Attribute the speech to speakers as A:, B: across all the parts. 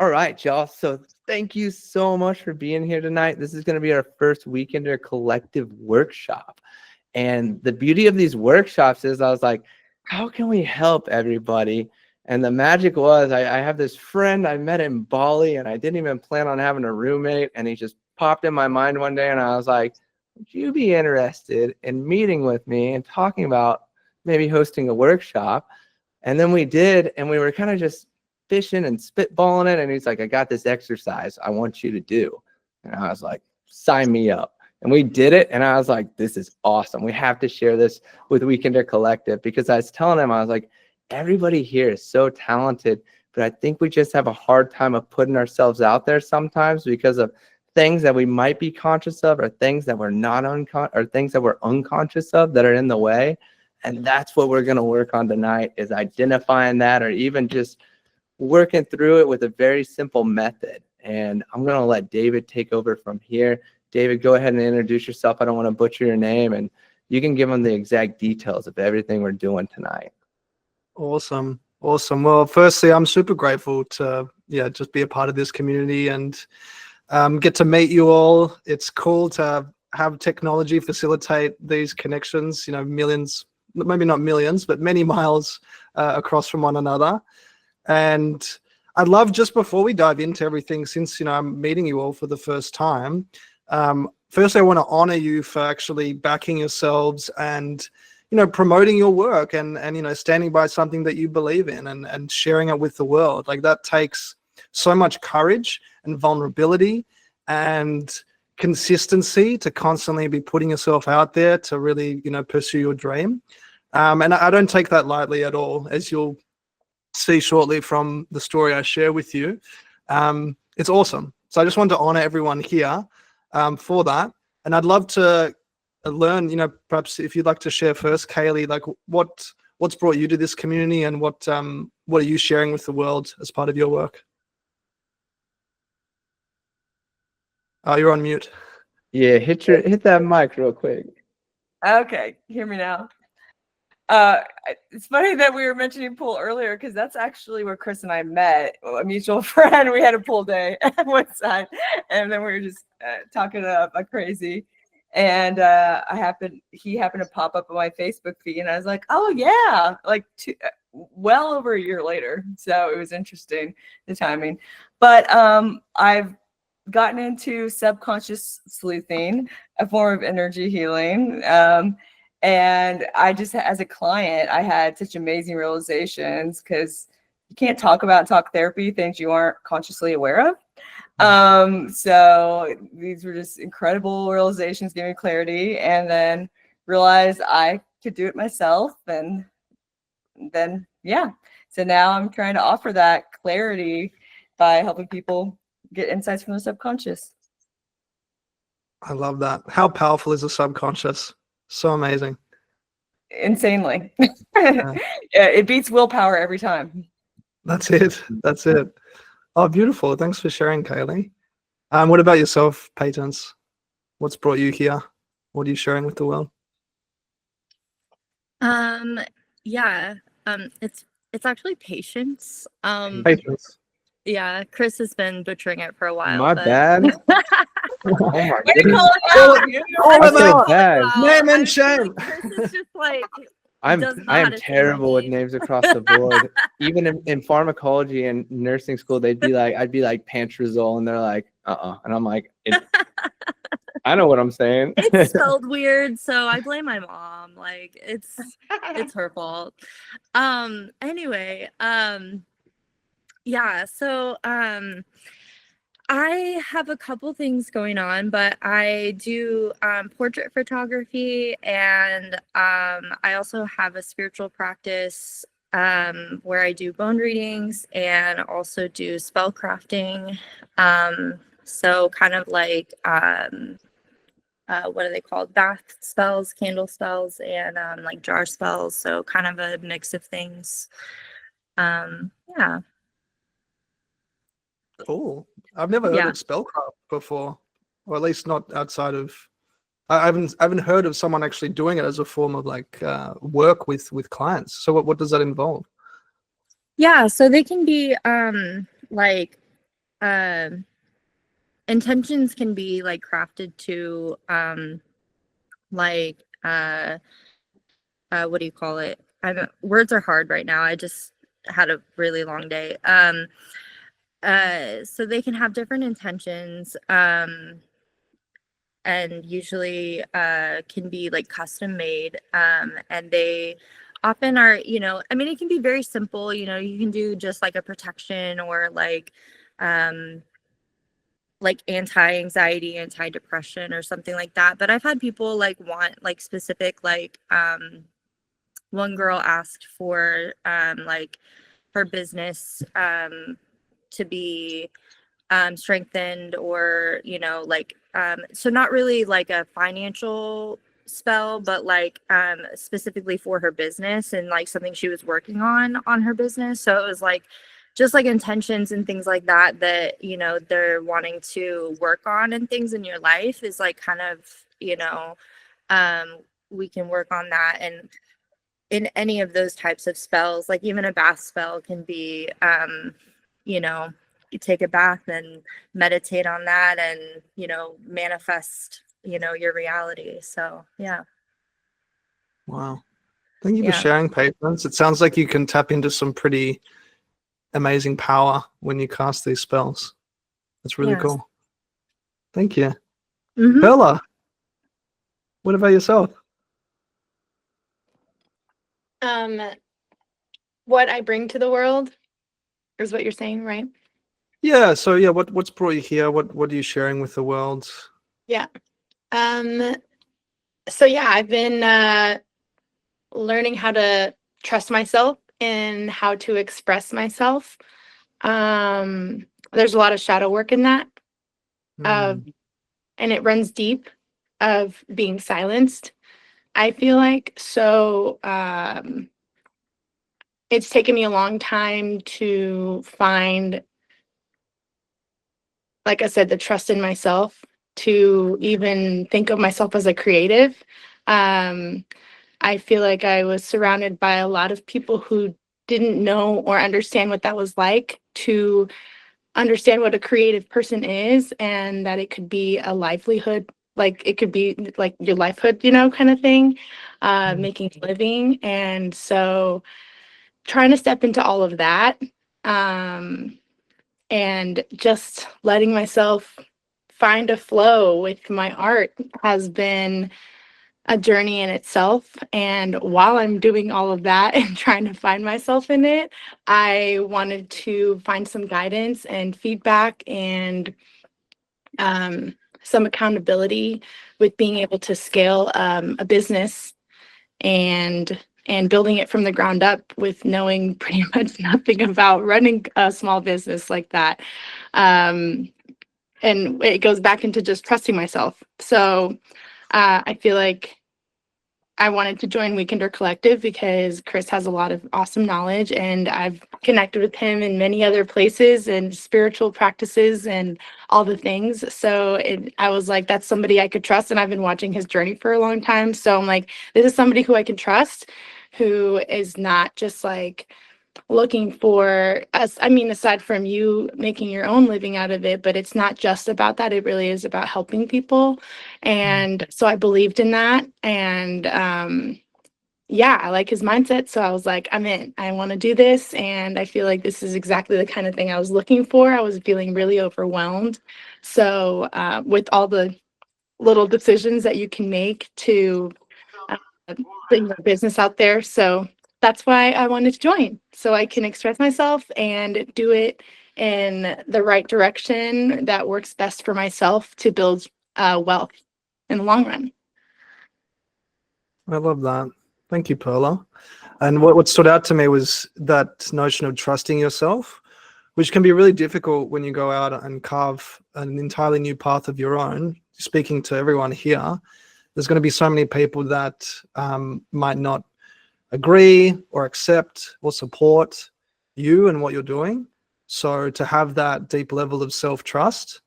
A: All right, y'all. So thank you so much for being here tonight. This is going to be our first WKNDR Collective Workshop. And the beauty of these workshops is I was like, how can we help everybody? And the magic was I have this friend I met in Bali, and I didn't even plan on having a roommate. And he just popped in my mind one day, and I was like, would you be interested in meeting with me and talking about maybe hosting a workshop? And then we did, and we were kind of just fishing and spitballing it. And he's like, I got this exercise I want you to do. And I was like, sign me up. And we did it. And I was like, this is awesome. We have to share this with WKNDR Collective, because I was telling him, I was like, everybody here is so talented, but I think we just have a hard time of putting ourselves out there sometimes because of things that we might be conscious of, or things that we're not or things that we're unconscious of that are in the way. And that's what we're going to work on tonight, is identifying that, or even just working through it with a very simple method. And I'm going to let David take over from here. David, go ahead and introduce yourself. I don't want to butcher your name, and you can give them the exact details of everything we're doing tonight.
B: Awesome. Well, firstly, I'm super grateful to just be a part of this community and get to meet you all. It's cool to have technology facilitate these connections, millions, maybe not millions, but many miles across from one another. And I'd love, just before we dive into everything, since I'm meeting you all for the first time, first I want to honor you for actually backing yourselves and promoting your work and standing by something that you believe in and sharing it with the world. Like, that takes so much courage and vulnerability and consistency to constantly be putting yourself out there to really pursue your dream. And I don't take that lightly at all, as you'll see shortly from the story I share with you. It's awesome. So I just want to honor everyone here for that. And I'd love to learn, perhaps if you'd like to share first, Kaylee, like what's brought you to this community, and what are you sharing with the world as part of your work? Oh, you're on mute.
A: Yeah, hit that mic real quick.
C: Okay, hear me now. It's funny that we were mentioning pool earlier, because that's actually where Chris and I met, a mutual friend. We had a pool day at one side, and then we were just talking like crazy. And he happened to pop up on my Facebook feed, and I was like, oh yeah, like well over a year later. So it was interesting, the timing. But I've gotten into subconscious sleuthing, a form of energy healing. And I just, as a client, I had such amazing realizations, because you can't talk therapy, things you aren't consciously aware of. So these were just incredible realizations, giving me clarity, and then realized I could do it myself. And then, so now I'm trying to offer that clarity by helping people get insights from the subconscious.
B: I love that. How powerful is the subconscious? So amazing.
C: Insanely. Yeah, it beats willpower every time.
B: That's it. Oh, beautiful. Thanks for sharing, Kaylee. What about yourself, Patence? What's brought you here? What are you sharing with the world?
D: It's actually patience.
B: Patience.
D: Yeah, Chris has been butchering it for a while.
A: My bad. Oh my
C: goodness.
B: Name and shame.
D: Chris is just like,
A: I am terrible with names across the board. Even in pharmacology and nursing school, I'd be like pantrazole, and they're like, and I'm like, I know what I'm saying.
D: It's spelled weird, so I blame my mom. Like, it's her fault. Anyway, so I have a couple things going on, but I do portrait photography, and I also have a spiritual practice where I do bone readings and also do spell crafting. So kind of like what are they called? Bath spells, candle spells, and like jar spells. So kind of a mix of things.
B: Cool. I've never heard of spellcraft before, or at least not outside of. I haven't heard of someone actually doing it as a form of like work with clients. So what does that involve?
D: Yeah, so they can be like intentions can be like crafted to like what do you call it? Words are hard right now. I just had a really long day. So they can have different intentions, and usually can be like custom made, and they often are, you know, I mean, it can be very simple, you know, you can do just like a protection or like anti-anxiety, anti-depression or something like that. But I've had people like want like specific, like one girl asked for like her business to be strengthened, or, you know, like so not really like a financial spell, but like specifically for her business and like something she was working on her business. So it was like just like intentions and things like that, that, you know, they're wanting to work on, and things in your life is like kind of, you know, we can work on that. And in any of those types of spells, like even a bath spell can be, you know, you take a bath and meditate on that, and, you know, manifest, you know, your reality. So yeah.
B: Wow. Thank you for
D: Yeah.
B: sharing, Patience. It sounds like you can tap into some pretty amazing power when you cast these spells. That's really
D: Yes.
B: cool. Thank you.
D: Mhm.
B: Bella, what about yourself?
E: What I bring to the world is what you're saying, right?
B: Yeah, so yeah, what's brought you here? What are you sharing with the world?
E: Yeah. So yeah, I've been learning how to trust myself and how to express myself. There's a lot of shadow work in that, and it runs deep, of being silenced, I feel like. So it's taken me a long time to find, like I said, the trust in myself to even think of myself as a creative. I feel like I was surrounded by a lot of people who didn't know or understand what that was like, to understand what a creative person is, and that it could be a livelihood, like it could be like your livelihood, you know, kind of thing, making a living. And so trying to step into all of that, and just letting myself find a flow with my art has been a journey in itself. And while I'm doing all of that and trying to find myself in it, I wanted to find some guidance and feedback, and some accountability with being able to scale a business, and building it from the ground up, with knowing pretty much nothing about running a small business like that. And it goes back into just trusting myself. So I feel like I wanted to join Weekender Collective because Chris has a lot of awesome knowledge, and I've connected with him in many other places and spiritual practices and all the things. So I was like, that's somebody I could trust. And I've been watching his journey for a long time. So I'm like, this is somebody who I can trust, who is not just like looking for us. I mean, aside from you making your own living out of it, but it's not just about that. It really is about helping people. And so I believed in that. And yeah, I like his mindset. So I was like, I'm in. I want to do this. And I feel like this is exactly the kind of thing I was looking for. I was feeling really overwhelmed. So with all the little decisions that you can make to put your business out there. So that's why I wanted to join, so I can express myself and do it in the right direction that works best for myself to build wealth in the long run.
B: I love that. Thank you, Perla. And what stood out to me was that notion of trusting yourself, which can be really difficult when you go out and carve an entirely new path of your own. Speaking to everyone here, there's going to be so many people that might not agree or accept or support you and what you're doing. So to have that deep level of self-trust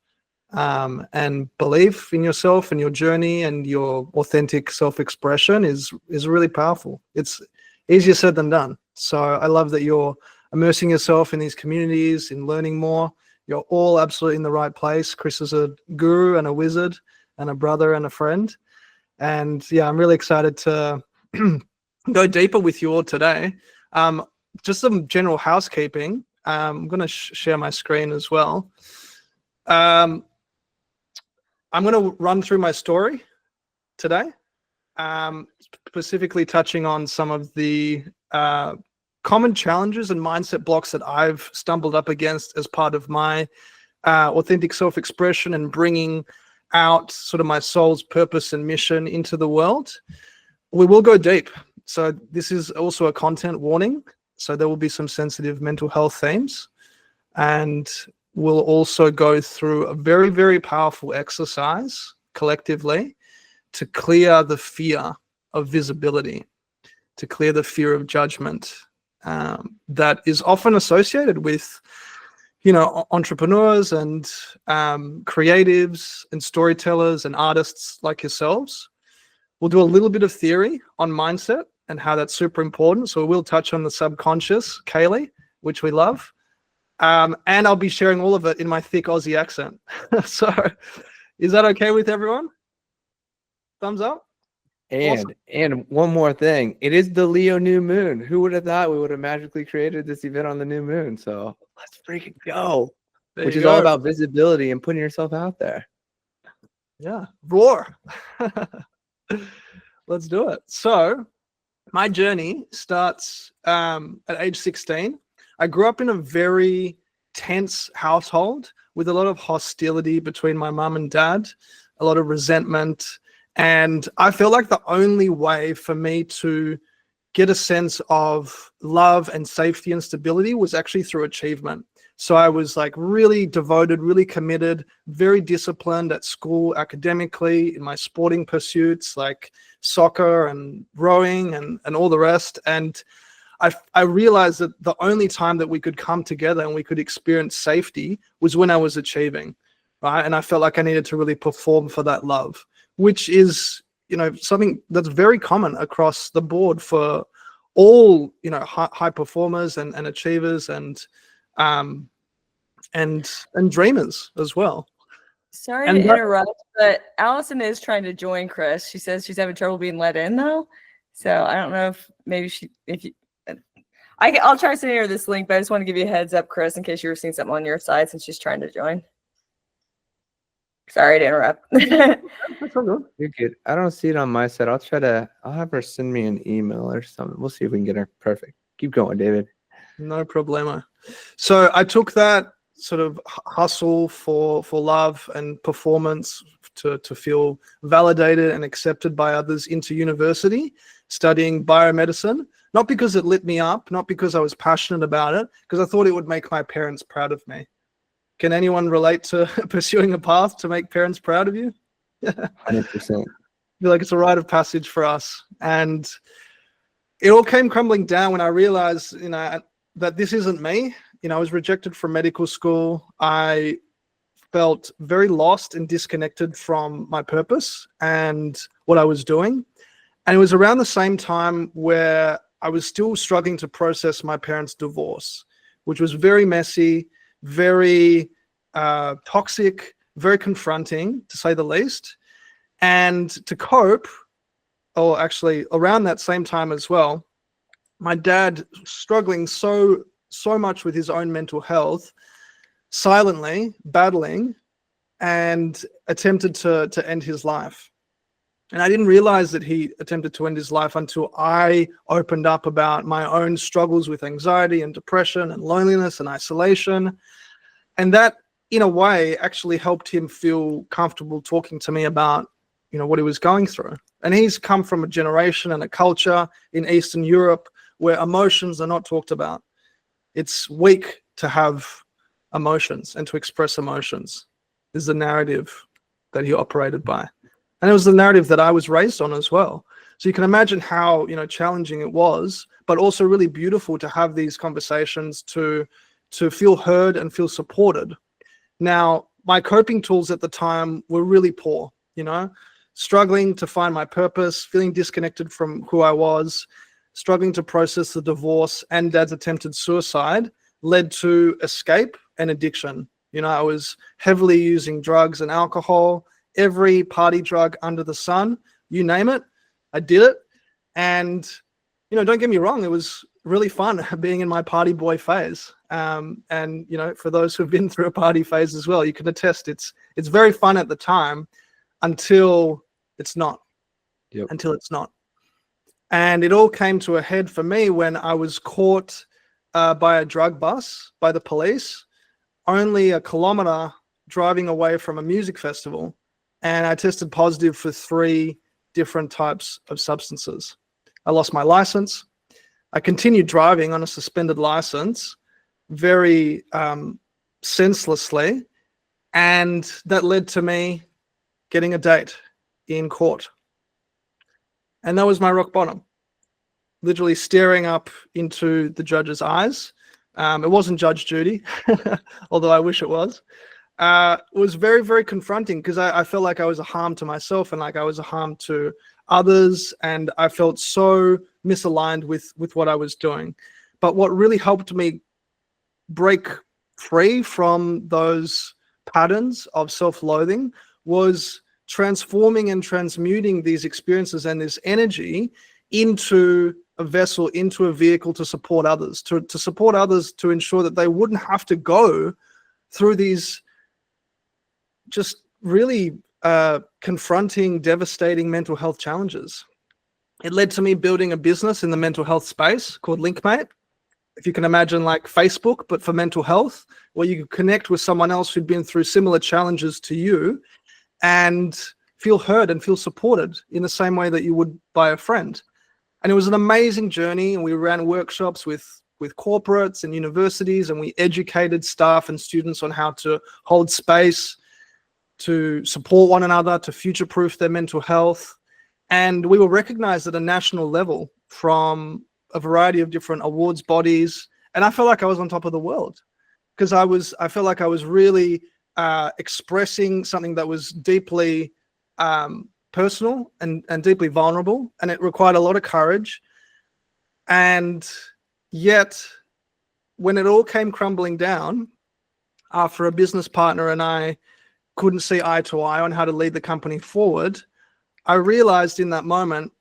B: and belief in yourself and your journey and your authentic self-expression is really powerful. It's easier said than done. So I love that you're immersing yourself in these communities, in learning more, You're all absolutely in the right place. Chris is a guru and a wizard and a brother and a friend. And yeah, I'm really excited to go deeper with you all today. Just some general housekeeping. I'm going to share my screen as well. I'm going to run through my story today, specifically touching on some of the common challenges and mindset blocks that I've stumbled up against as part of my authentic self-expression and bringing out sort of my soul's purpose and mission into the world. We will go deep. So this is also a content warning. So there will be some sensitive mental health themes. And we'll also go through a very, very powerful exercise collectively to clear the fear of visibility, to clear the fear of judgment that is often associated with, you know, entrepreneurs and creatives and storytellers and artists like yourselves. We'll do a little bit of theory on mindset and how that's super important. So we'll touch on the subconscious, Kaylee, which we love. And I'll be sharing all of it in my thick Aussie accent. So is that okay with everyone? Thumbs up?
A: And one more thing, it is the Leo new moon. Who would have thought we would have magically created this event on the new moon? So let's freaking go.
B: There
A: Which
B: you
A: is all
B: go.
A: about visibility and putting yourself out there.
B: Yeah, roar. Let's do it. So my journey starts at age 16. I grew up in a very tense household with a lot of hostility between my mum and dad, a lot of resentment. And I feel like the only way for me to get a sense of love and safety and stability was actually through achievement. So I was like really devoted, really committed, very disciplined at school, academically, in my sporting pursuits like soccer and rowing and all the rest. And I realized that the only time that we could come together and we could experience safety was when I was achieving, right? And I felt like I needed to really perform for that love, which is, you know, something that's very common across the board for all, you know, high performers and achievers and dreamers as well.
C: Sorry
B: And
C: to
B: that-
C: interrupt, but Allison is trying to join Chris. She says she's having trouble being let in though. So I don't know if maybe I'll try sending her this link, but I just want to give you a heads up, Chris, in case you were seeing something on your side since she's trying to join. Sorry to interrupt.
B: That's all good.
A: You're good. I don't see it on my side. I'll have her send me an email or something. We'll see if we can get her. Perfect. Keep going, David.
B: No problemo. So I took that sort of hustle for love and performance to feel validated and accepted by others into university, studying biomedicine, not because it lit me up, not because I was passionate about it, because I thought it would make my parents proud of me. Can anyone relate to pursuing a path to make parents proud of you?
A: 100%.
B: I feel like it's a rite of passage for us. And it all came crumbling down when I realized, you know, that this isn't me. You know, I was rejected from medical school. I felt very lost and disconnected from my purpose and what I was doing. And it was around the same time where I was still struggling to process my parents' divorce, which was very messy, very toxic, very confronting, to say the least. And to cope, or actually around that same time as well, my dad struggling so much with his own mental health, silently battling, and attempted to end his life. And I didn't realize that he attempted to end his life until I opened up about my own struggles with anxiety and depression and loneliness and isolation. And that, in a way, actually helped him feel comfortable talking to me about, you know, what he was going through. And he's come from a generation and a culture in Eastern Europe where emotions are not talked about. It's weak to have emotions and to express emotions is the narrative that he operated by. And it was the narrative that I was raised on as well. So you can imagine how, you know, challenging it was, but also really beautiful to have these conversations to feel heard and feel supported. Now, my coping tools at the time were really poor, you know, struggling to find my purpose, feeling disconnected from who I was, struggling to process the divorce and dad's attempted suicide led to escape and addiction. You know, I was heavily using drugs and alcohol, every party drug under the sun, you name it, I did it. And, you know, don't get me wrong, it was really fun being in my party boy phase. And, you know, for those who've been through a party phase as well, you can attest it's very fun at the time until it's not.
A: Yep.
B: Until it's not. And it all came to a head for me when I was caught by a drug bus, by the police, only a kilometer driving away from a music festival. And I tested positive for 3 different types of substances. I lost my license. I continued driving on a suspended license very senselessly. And that led to me getting a date in court. And that was my rock bottom. Literally staring up into the judge's eyes. It wasn't Judge Judy, although I wish it was. It was very, very confronting because I felt like I was a harm to myself and like I was a harm to others. And I felt so misaligned with what I was doing. But what really helped me break free from those patterns of self-loathing was transforming and transmuting these experiences and this energy into a vessel, into a vehicle to support others, to support others, to ensure that they wouldn't have to go through these just really confronting, devastating mental health challenges. It led to me building a business in the mental health space called Linkmate. If you can imagine like Facebook, but for mental health, where you could connect with someone else who'd been through similar challenges to you and feel heard and feel supported in the same way that you would by a friend. And it was an amazing journey. And we ran workshops with corporates and universities, and we educated staff and students on how to hold space, to support one another, to future-proof their mental health. And we were recognized at a national level from a variety of different awards bodies. And I felt like I was on top of the world because I felt like I was really expressing something that was deeply personal and deeply vulnerable, and it required a lot of courage. And yet, when it all came crumbling down, after a business partner and I couldn't see eye to eye on how to lead the company forward, I realized in that moment,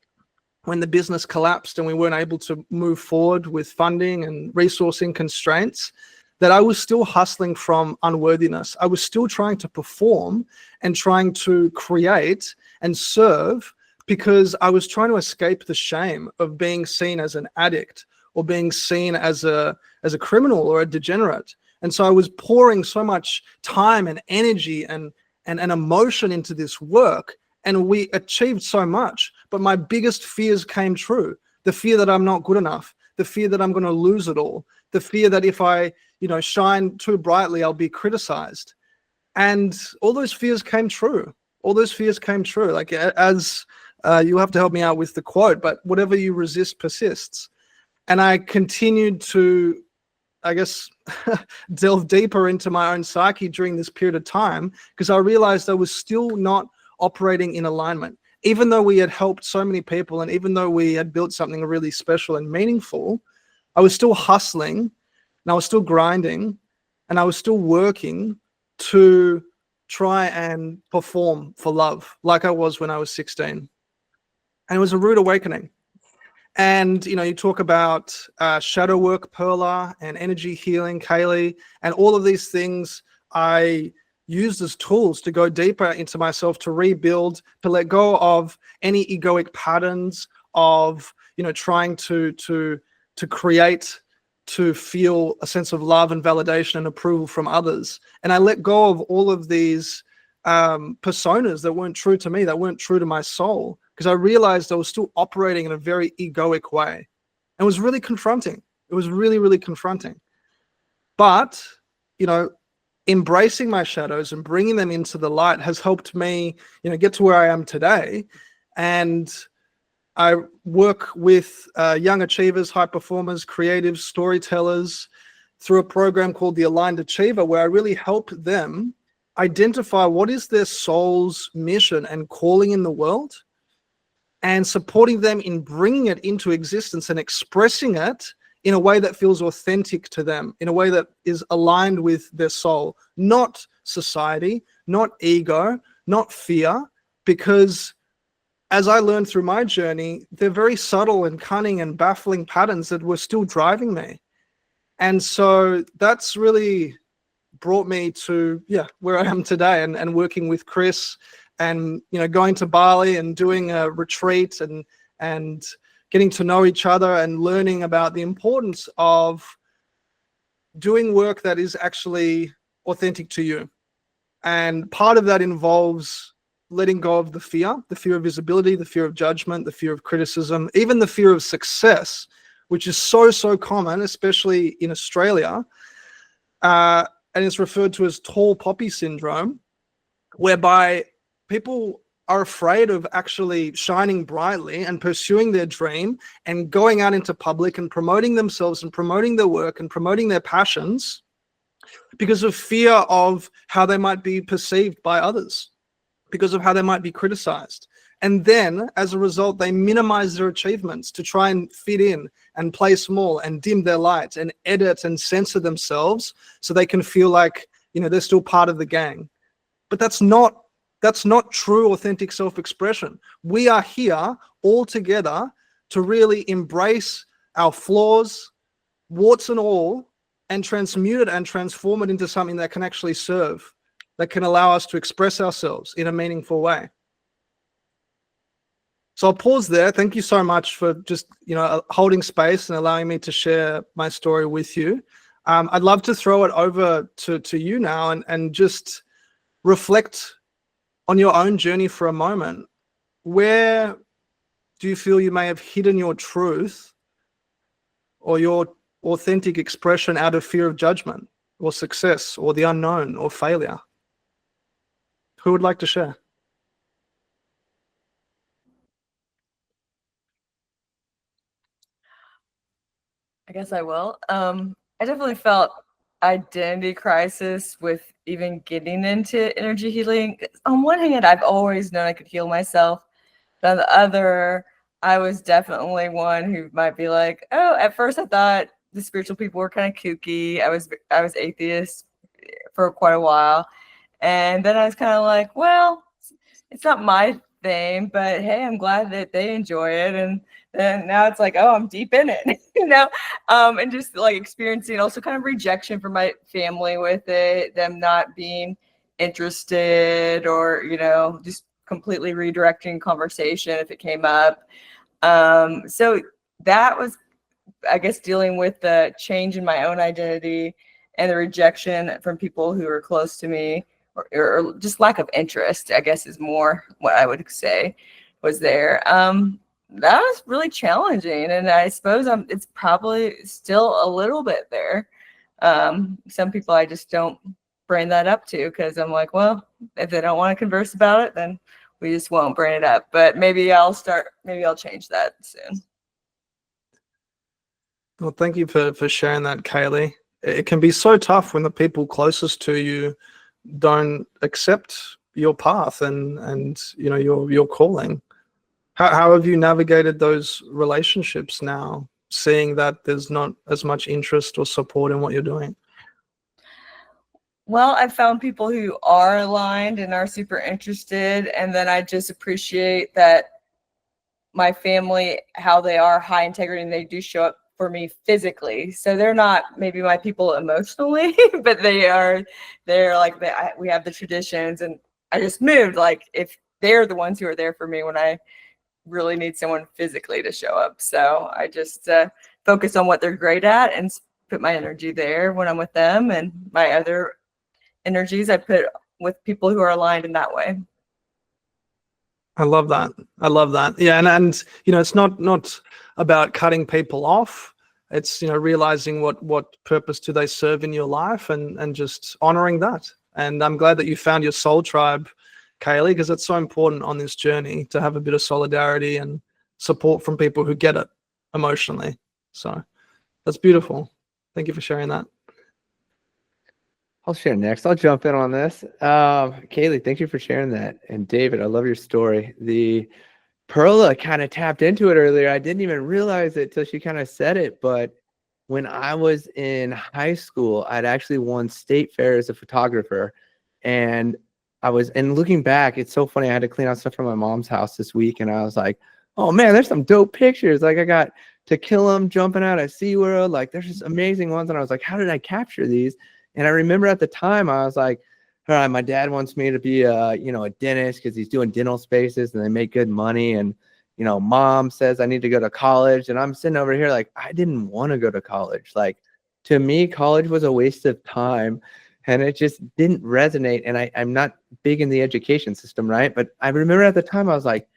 B: when the business collapsed and we weren't able to move forward with funding and resourcing constraints, that I was still hustling from unworthiness. I was still trying to perform and trying to create and serve because I was trying to escape the shame of being seen as an addict or being seen as a criminal or a degenerate. And so I was pouring so much time and energy and emotion into this work, and we achieved so much. But my biggest fears came true. The fear that I'm not good enough, the fear that I'm going to lose it all, the fear that if I, shine too brightly, I'll be criticized. And all those fears came true. All those fears came true. Like as you have to help me out with the quote, but whatever you resist persists. And I continued to, I guess, delve deeper into my own psyche during this period of time because I realized I was still not operating in alignment. Even though we had helped so many people and even though we had built something really special and meaningful, I was still hustling and I was still grinding and I was still working to try and perform for love like I was when I was 16. And it was a rude awakening. And, you talk about shadow work, Perla, and energy healing, Kaylee, and all of these things I used as tools to go deeper into myself, to rebuild, to let go of any egoic patterns of, trying to create, to feel a sense of love and validation and approval from others. And I let go of all of these personas that weren't true to me, that weren't true to my soul, because I realized I was still operating in a very egoic way. And it was really confronting. It was really, really confronting. But, embracing my shadows and bringing them into the light has helped me, get to where I am today. And I work with young achievers, high performers, creatives, storytellers through a program called the Aligned Achiever, where I really help them identify what is their soul's mission and calling in the world, and supporting them in bringing it into existence and expressing it in a way that feels authentic to them, in a way that is aligned with their soul, not society, not ego, not fear, because as I learned through my journey, they're very subtle and cunning and baffling patterns that were still driving me. And so that's really brought me to where I am today, and working with Chris, and going to Bali and doing a retreat, and getting to know each other and learning about the importance of doing work that is actually authentic to you. And part of that involves letting go of the fear of visibility, the fear of judgment, the fear of criticism, even the fear of success, which is so common, especially in Australia. And it's referred to as tall poppy syndrome, whereby people are afraid of actually shining brightly and pursuing their dream and going out into public and promoting themselves and promoting their work and promoting their passions because of fear of how they might be perceived by others, because of how they might be criticized. And then as a result, they minimize their achievements to try and fit in and play small and dim their light and edit and censor themselves so they can feel like, they're still part of the gang. But that's not true authentic self-expression. We are here all together to really embrace our flaws, warts and all, and transmute it and transform it into something that can actually serve, that can allow us to express ourselves in a meaningful way. So I'll pause there. Thank you so much for just, holding space and allowing me to share my story with you. I'd love to throw it over to you now and just reflect on your own journey for a moment. Where do you feel you may have hidden your truth or your authentic expression out of fear of judgment or success or the unknown or failure? Who would like to share?
C: I guess I will. I definitely felt identity crisis with even getting into energy healing. On one hand, I've always known I could heal myself. But on the other, I was definitely one who might be like, oh, at first I thought the spiritual people were kind of kooky. I was atheist for quite a while. And then I was kind of like, well, it's not my thing, but hey, I'm glad that they enjoy it. And then now it's like, oh, I'm deep in it, and just like experiencing also kind of rejection from my family with it, them not being interested, or, just completely redirecting conversation if it came up. So that was, I guess, dealing with the change in my own identity and the rejection from people who are close to me, or just lack of interest, I guess, is more what I would say was there. That was really challenging, and I suppose it's probably still a little bit there. Some people I just don't bring that up to, because I'm like, well, if they don't want to converse about it, then we just won't bring it up. But maybe I'll change that soon.
B: Well, thank you for sharing that, Kaylee. It can be so tough when the people closest to you don't accept your path and your calling. How have you navigated those relationships now, seeing that there's not as much interest or support in what you're doing?
C: Well, I've found people who are aligned and are super interested, and then I just appreciate that my family, how they are high integrity, and they do show up for me physically. So they're not maybe my people emotionally, but they're like, we have the traditions, and I just moved. Like, if they're the ones who are there for me when I really need someone physically to show up. So I just focus on what they're great at and put my energy there when I'm with them, and my other energies I put with people who are aligned in that way.
B: I love that. Yeah. And it's not about cutting people off. It's, realizing what purpose do they serve in your life, and just honoring that. And I'm glad that you found your soul tribe, Kaylee, because it's so important on this journey to have a bit of solidarity and support from people who get it emotionally. So that's beautiful. Thank you for sharing that.
A: I'll share next. I'll jump in on this. Kaylee, thank you for sharing that. And David, I love your story. The Perla kind of tapped into it earlier. I didn't even realize it till she kind of said it, but when I was in high school, I'd actually won state fair as a photographer. And and looking back, it's so funny. I had to clean out stuff from my mom's house this week. And I was like, oh man, there's some dope pictures. Like I got To Kill 'Em jumping out at SeaWorld. Like there's just amazing ones. And I was like, how did I capture these? And I remember at the time, I was like, all right, my dad wants me to be a dentist because he's doing dental spaces and they make good money. And mom says I need to go to college, and I'm sitting over here like I didn't want to go to college. Like to me, college was a waste of time, and it just didn't resonate. And I'm not big in the education system, right? But I remember at the time I was like,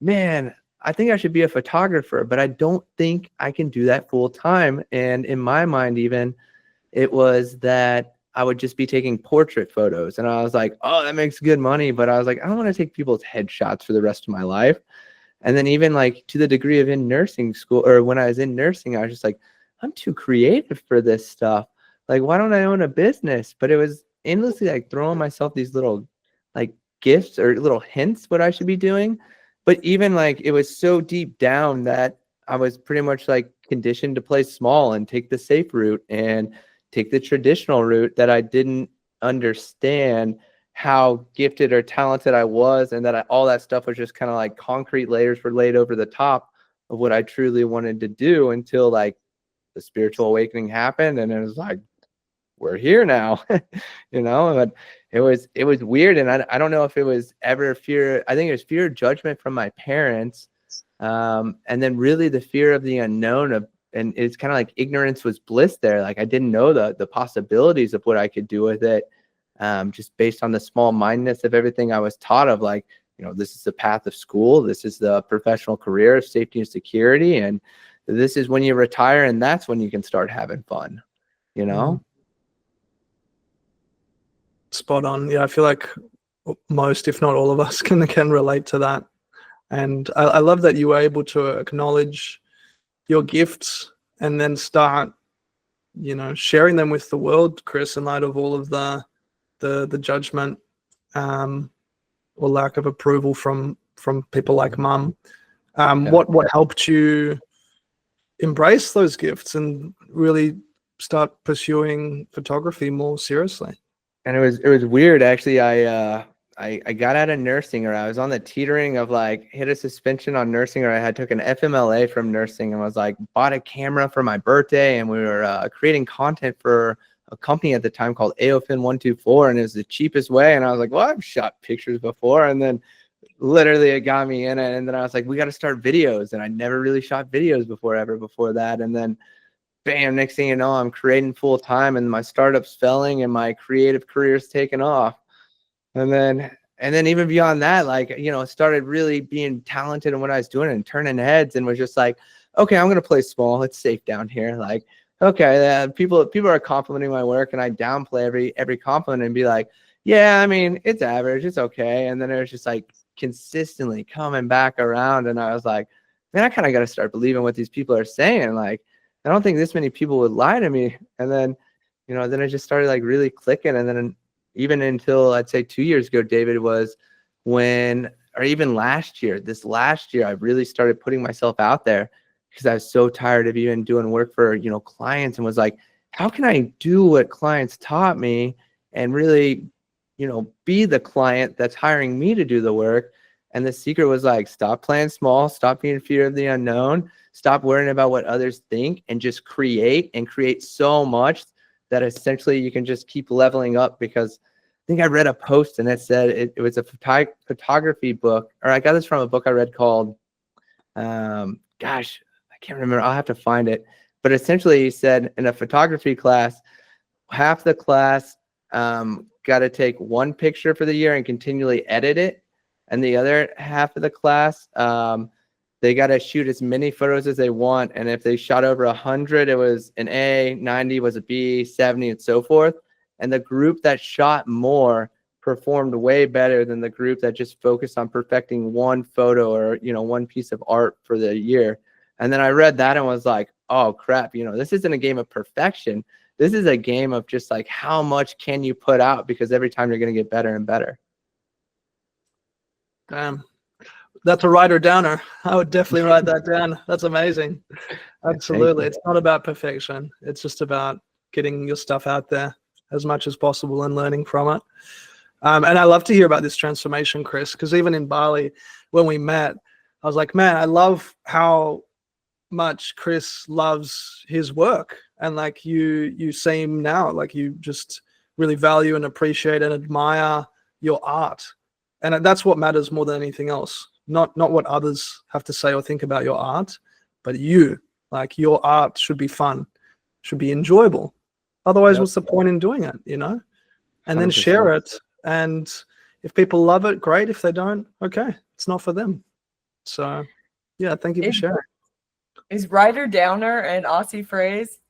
A: man, I think I should be a photographer, but I don't think I can do that full time. And in my mind, even it was that I would just be taking portrait photos, and I was like, oh, that makes good money. But I was like, I don't want to take people's headshots for the rest of my life. And then even like to the degree of in nursing school, or when I was in nursing, I was just like, I'm too creative for this stuff. Like, why don't I own a business? But it was endlessly like throwing myself these little like gifts or little hints what I should be doing. But even like it was so deep down that I was pretty much like conditioned to play small and take the safe route and take the traditional route, that I didn't understand how gifted or talented I was, and that all that stuff was just kind of like concrete layers were laid over the top of what I truly wanted to do, until like the spiritual awakening happened, and it was like, we're here now. But it was weird. And I don't know if it was ever fear. I think it was fear of judgment from my parents, and then really the fear of the unknown, and it's kind of like ignorance was bliss there. Like I didn't know the possibilities of what I could do with it. Just based on the small mindedness of everything I was taught of, like, this is the path of school. This is the professional career of safety and security. And this is when you retire, and that's when you can start having fun,
B: Spot on. Yeah, I feel like most, if not all of us, can relate to that. And I love that you were able to acknowledge your gifts and then start, sharing them with the world, Chris, in light of all of the judgment or lack of approval from people like mum. What helped you embrace those gifts and really start pursuing photography more seriously?
A: And it was weird, actually. I got out of nursing, or I was on the teetering of like hit a suspension on nursing, or I had took an FMLA from nursing, and was like bought a camera for my birthday, and we were creating content for a company at the time called AOFIN 124, and it was the cheapest way. And I was like, well, I've shot pictures before. And then literally it got me in it. And then I was like, we got to start videos. And I never really shot videos before that. And then bam, next thing you know, I'm creating full time, and my startup's failing, and my creative career's taken off. And then even beyond that, like, started really being talented in what I was doing and turning heads, and was just like, okay, I'm going to play small. It's safe down here. Like, okay, people are complimenting my work, and I downplay every compliment and be like, yeah, I mean, it's average, it's okay. And then it was just like consistently coming back around, and I was like, man, I kind of got to start believing what these people are saying. Like, I don't think this many people would lie to me. And then, then it just started like really clicking. And then even until I'd say 2 years ago, David, was when, or even this last year, I really started putting myself out there, because I was so tired of even doing work for, clients, and was like, how can I do what clients taught me and really, be the client that's hiring me to do the work? And the secret was like, stop playing small, stop being fear of the unknown, stop worrying about what others think, and just create so much that essentially you can just keep leveling up. Because I think I read a post, and it said it was a photography book, or I got this from a book I read called, gosh, I can't remember. I'll have to find it. But essentially he said in a photography class, half the class got to take one picture for the year and continually edit it. And the other half of the class, they got to shoot as many photos as they want. And if they shot over 100, it was an A, 90 was a B, 70, and so forth. And the group that shot more performed way better than the group that just focused on perfecting one photo or, one piece of art for the year. And then I read that and was like, oh crap, this isn't a game of perfection. This is a game of just like, how much can you put out? Because every time you're going to get better and better.
B: Damn. That's a writer downer. I would definitely write that down. That's amazing. Absolutely.
A: you.
B: It's not about perfection. It's just about getting your stuff out there as much as possible and learning from it. And I love to hear about this transformation, Chris, because even in Bali, when we met, I was like, man, I love how much Chris loves his work. And like you seem now, like you just really value and appreciate and admire your art. And that's what matters more than anything else. Not what others have to say or think about your art, but you. Like your art should be fun, should be enjoyable. Otherwise, what's the point in doing it, you know? And then
A: 100%.
B: share it. And if people love it, great. If they don't, okay, it's not for them. So yeah, thank you for sharing.
C: Is writer downer an Aussie phrase?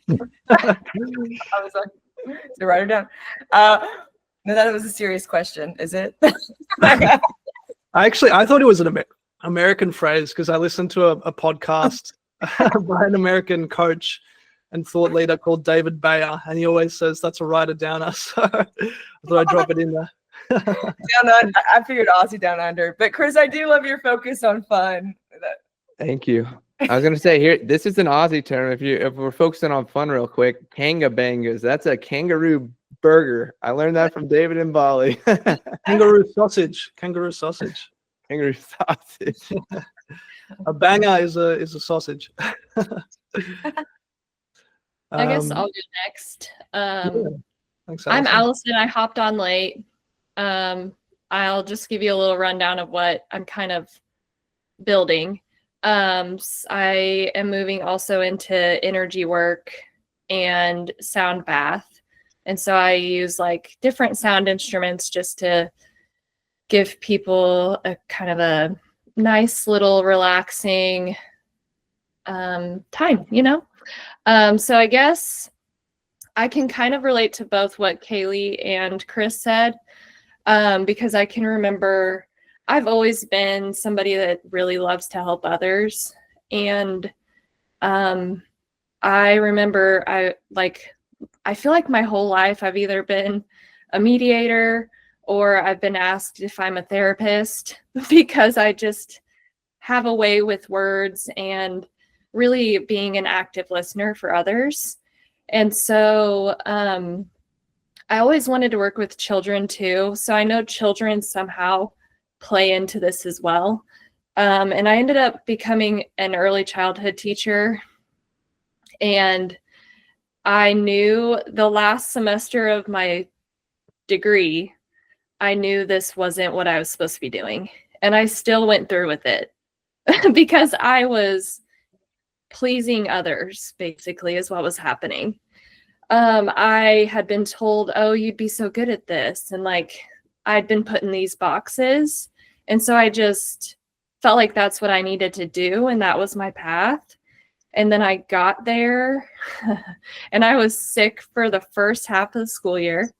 C: I was like, is it writer down? No, that was a serious question. Is it?
B: I thought it was an American phrase because I listened to a podcast by an American coach and thought leader called David Bayer, and he always says that's a writer downer. So I thought I'd drop it in there.
C: I figured Aussie down under, but Chris, I do love your focus on fun.
A: Thank you. I was gonna say here, this is an Aussie term. If we're focusing on fun real quick, kanga bangas. That's a kangaroo burger. I learned that from David in Bali.
B: Kangaroo sausage. Kangaroo sausage.
A: Kangaroo sausage.
B: A banger is a sausage.
F: I guess I'll go next.
B: Thanks,
F: I'm Allison. I hopped on late. I'll just give you a little rundown of what I'm kind of building. I am moving also into energy work and sound bath. And so I use like different sound instruments just to give people a kind of a nice little relaxing time, you know? So I guess I can kind of relate to both what Kaylee and Chris said, because I can remember I've always been somebody that really loves to help others. And I remember I feel like my whole life I've either been a mediator or I've been asked if I'm a therapist because I just have a way with words and really being an active listener for others. And so I always wanted to work with children too. So I know children somehow play into this as well. And I ended up becoming an early childhood teacher. And I knew the last semester of my degree, I knew this wasn't what I was supposed to be doing. And I still went through with it because I was pleasing others, basically, is what was happening. I had been told, oh, you'd be so good at this. And like, I'd been put in these boxes. And so I just felt like that's what I needed to do. And that was my path. And then I got there and I was sick for the first half of the school year.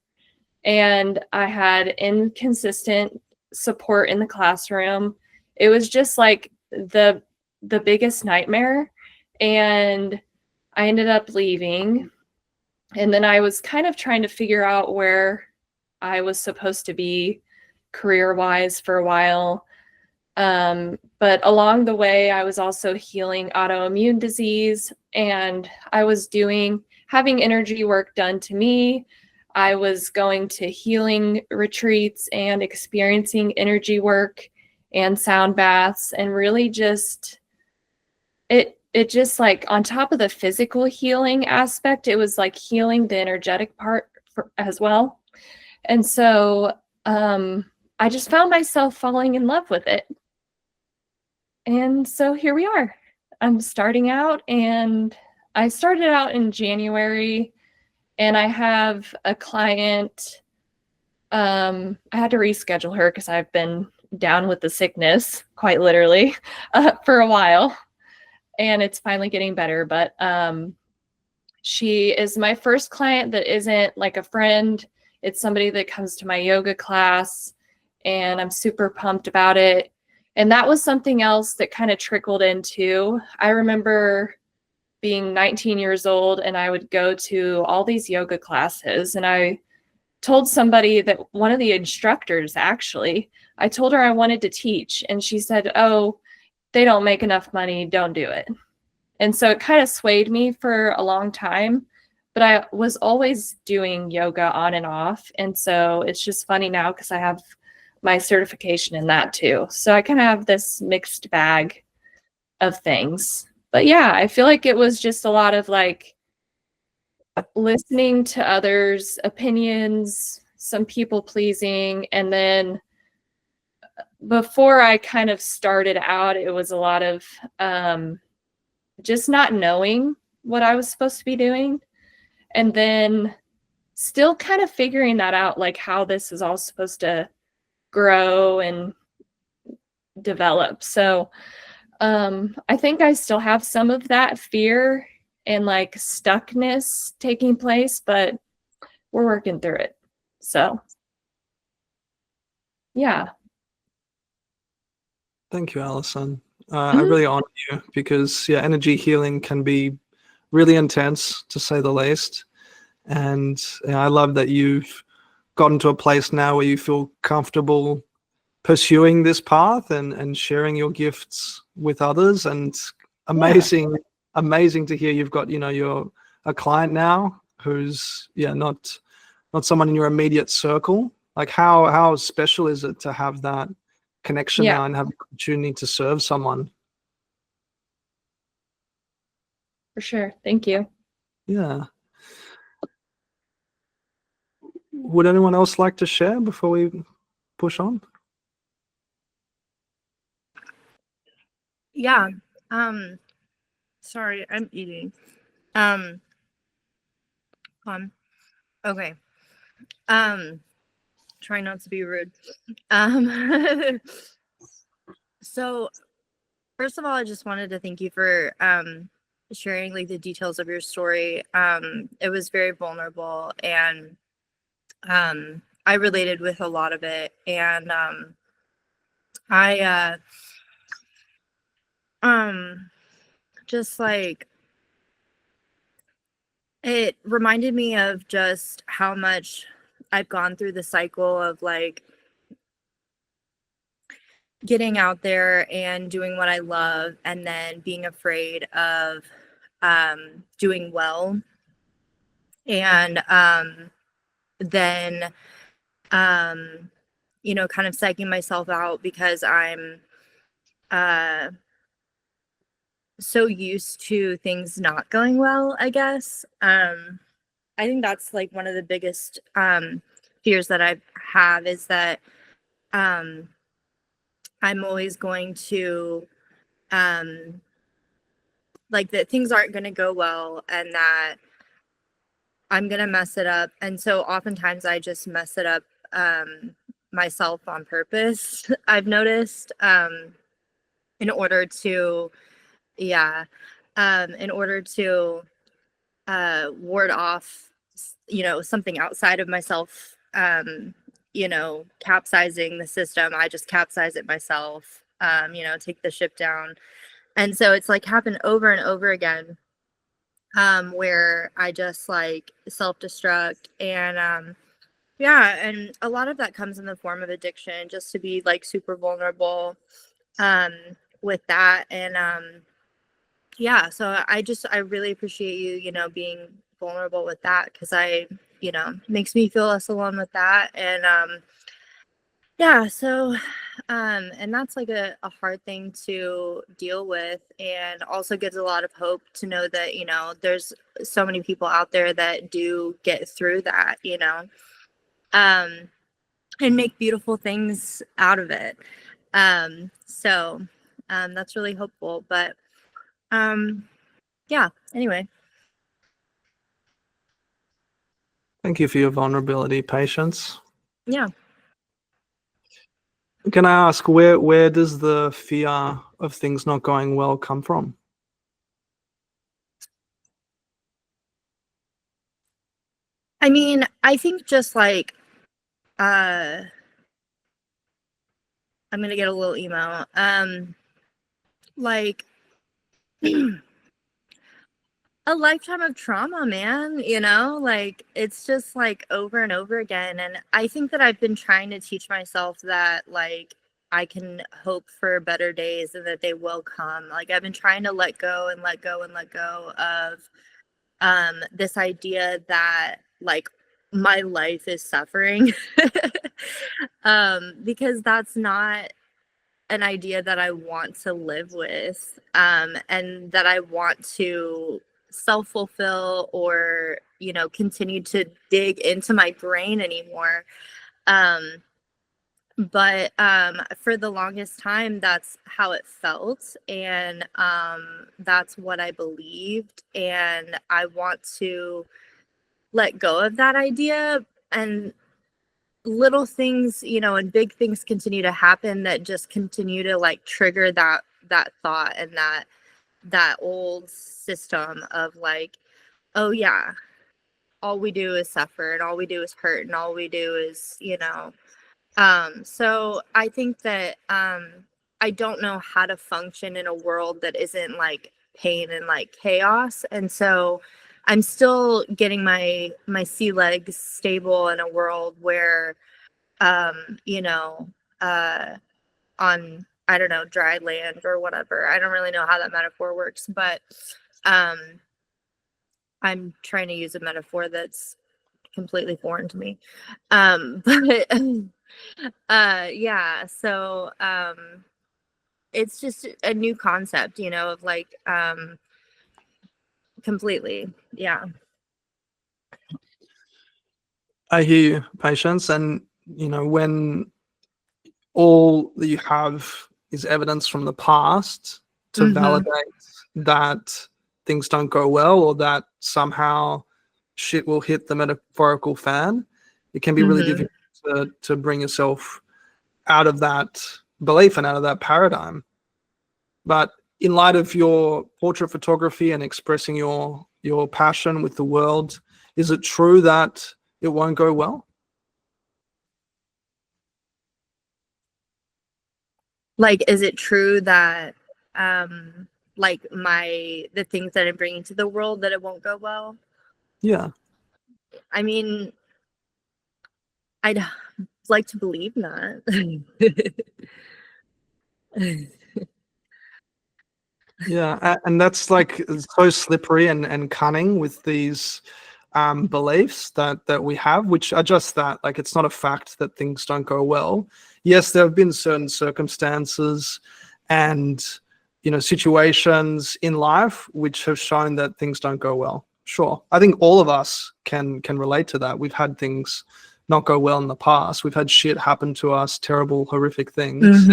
F: And I had inconsistent support in the classroom. It was just like the biggest nightmare. And I ended up leaving. And then I was kind of trying to figure out where I was supposed to be career-wise for a while. But along the way, I was also healing autoimmune disease, and I was having energy work done to me. I was going to healing retreats and experiencing energy work and sound baths, and really just it just like on top of the physical healing aspect, it was like healing the energetic part as well. And so I just found myself falling in love with it. And so here we are. I'm starting out, and I started out in January, and I have a client. I had to reschedule her because I've been down with the sickness, quite literally, for a while. And it's finally getting better. But she is my first client that isn't like a friend. It's somebody that comes to my yoga class, and I'm super pumped about it. And that was something else that kind of trickled into. I remember being 19 years old, and I would go to all these yoga classes, and I told somebody, that one of the instructors, actually, I told her I wanted to teach, and she said, "Oh, they don't make enough money, don't do it." And so it kind of swayed me for a long time, but I was always doing yoga on and off. And so it's just funny now because I have my certification in that too. So I kind of have this mixed bag of things. But yeah, I feel like it was just a lot of like listening to others' opinions, some people pleasing, and then before I kind of started out, it was a lot of just not knowing what I was supposed to be doing. And then still kind of figuring that out, like how this is all supposed to grow and develop. So I think I still have some of that fear and like stuckness taking place, but we're working through it. So yeah.
B: Thank you, Alison. I really honor you because yeah, energy healing can be really intense to say the least. And I love that you've gotten to a place now where you feel comfortable pursuing this path and sharing your gifts with others. And amazing to hear you've got, you're a client now who's not someone in your immediate circle. Like how special is it to have that connection now and have the opportunity to serve someone?
F: For sure. Thank you.
B: Yeah. Would anyone else like to share before we push on?
D: Yeah. Sorry, I'm eating. Okay. Try not to be rude. So first of all, I just wanted to thank you for sharing like the details of your story. It was very vulnerable, and I related with a lot of it, and I just like it reminded me of just how much I've gone through the cycle of like getting out there and doing what I love, and then being afraid of doing well, and then kind of psyching myself out because I'm so used to things not going well, I guess. I think that's like one of the biggest fears that I have, is that I'm always going to like that things aren't going to go well, and that I'm going to mess it up. And so oftentimes I just mess it up myself on purpose, I've noticed, in order to, in order to ward off, something outside of myself, capsizing the system. I just capsize it myself, take the ship down. And so it's like happened over and over again, where I just like self-destruct, and and a lot of that comes in the form of addiction, just to be like super vulnerable with that. And so I really appreciate you, being vulnerable with that, because makes me feel less alone with that. And and that's like a hard thing to deal with, and also gives a lot of hope to know that, there's so many people out there that do get through that, and make beautiful things out of it. That's really hopeful. But anyway.
B: Thank you for your vulnerability, Patience.
D: Yeah.
B: Can I ask, where does the fear of things not going well come from?
D: I mean, I think just like, I'm gonna get a little emo. Like, a lifetime of trauma, man, you know, like it's just like over and over again. And I think that I've been trying to teach myself that like I can hope for better days and that they will come. Like I've been trying to let go and let go and let go of this idea that like my life is suffering. Because that's not an idea that I want to live with, and that I want to self-fulfill or, you know, continue to dig into my brain anymore. But for the longest time, that's how it felt. And that's what I believed. And I want to let go of that idea. And little things, you know, and big things continue to happen that just continue to like trigger that thought and that old system of like, oh yeah, all we do is suffer and all we do is hurt and all we do is, you know. So I think that I don't know how to function in a world that isn't like pain and like chaos. And so I'm still getting my sea legs stable in a world where you know, on, I don't know, dry land or whatever. I don't really know how that metaphor works, but I'm trying to use a metaphor that's completely foreign to me. But yeah, so it's just a new concept, you know, of like completely. Yeah.
B: I hear you, Patience. And, you know, when all that you have is evidence from the past to validate that things don't go well or that somehow shit will hit the metaphorical fan, it can be really difficult to bring yourself out of that belief and out of that paradigm. But in light of your portrait photography and expressing your passion with the world, is it true that it won't go well?
D: Like, is it true that like the things that I'm bringing to the world, that it won't go well?
B: Yeah.
D: I mean, I'd like to believe not.
B: Yeah, and that's like so slippery and cunning with these beliefs that we have, which are just that. Like, it's not a fact that things don't go well. Yes, there have been certain circumstances and, you know, situations in life which have shown that things don't go well. Sure, I think all of us can relate to that. We've had things not go well in the past. We've had shit happen to us, terrible, horrific things.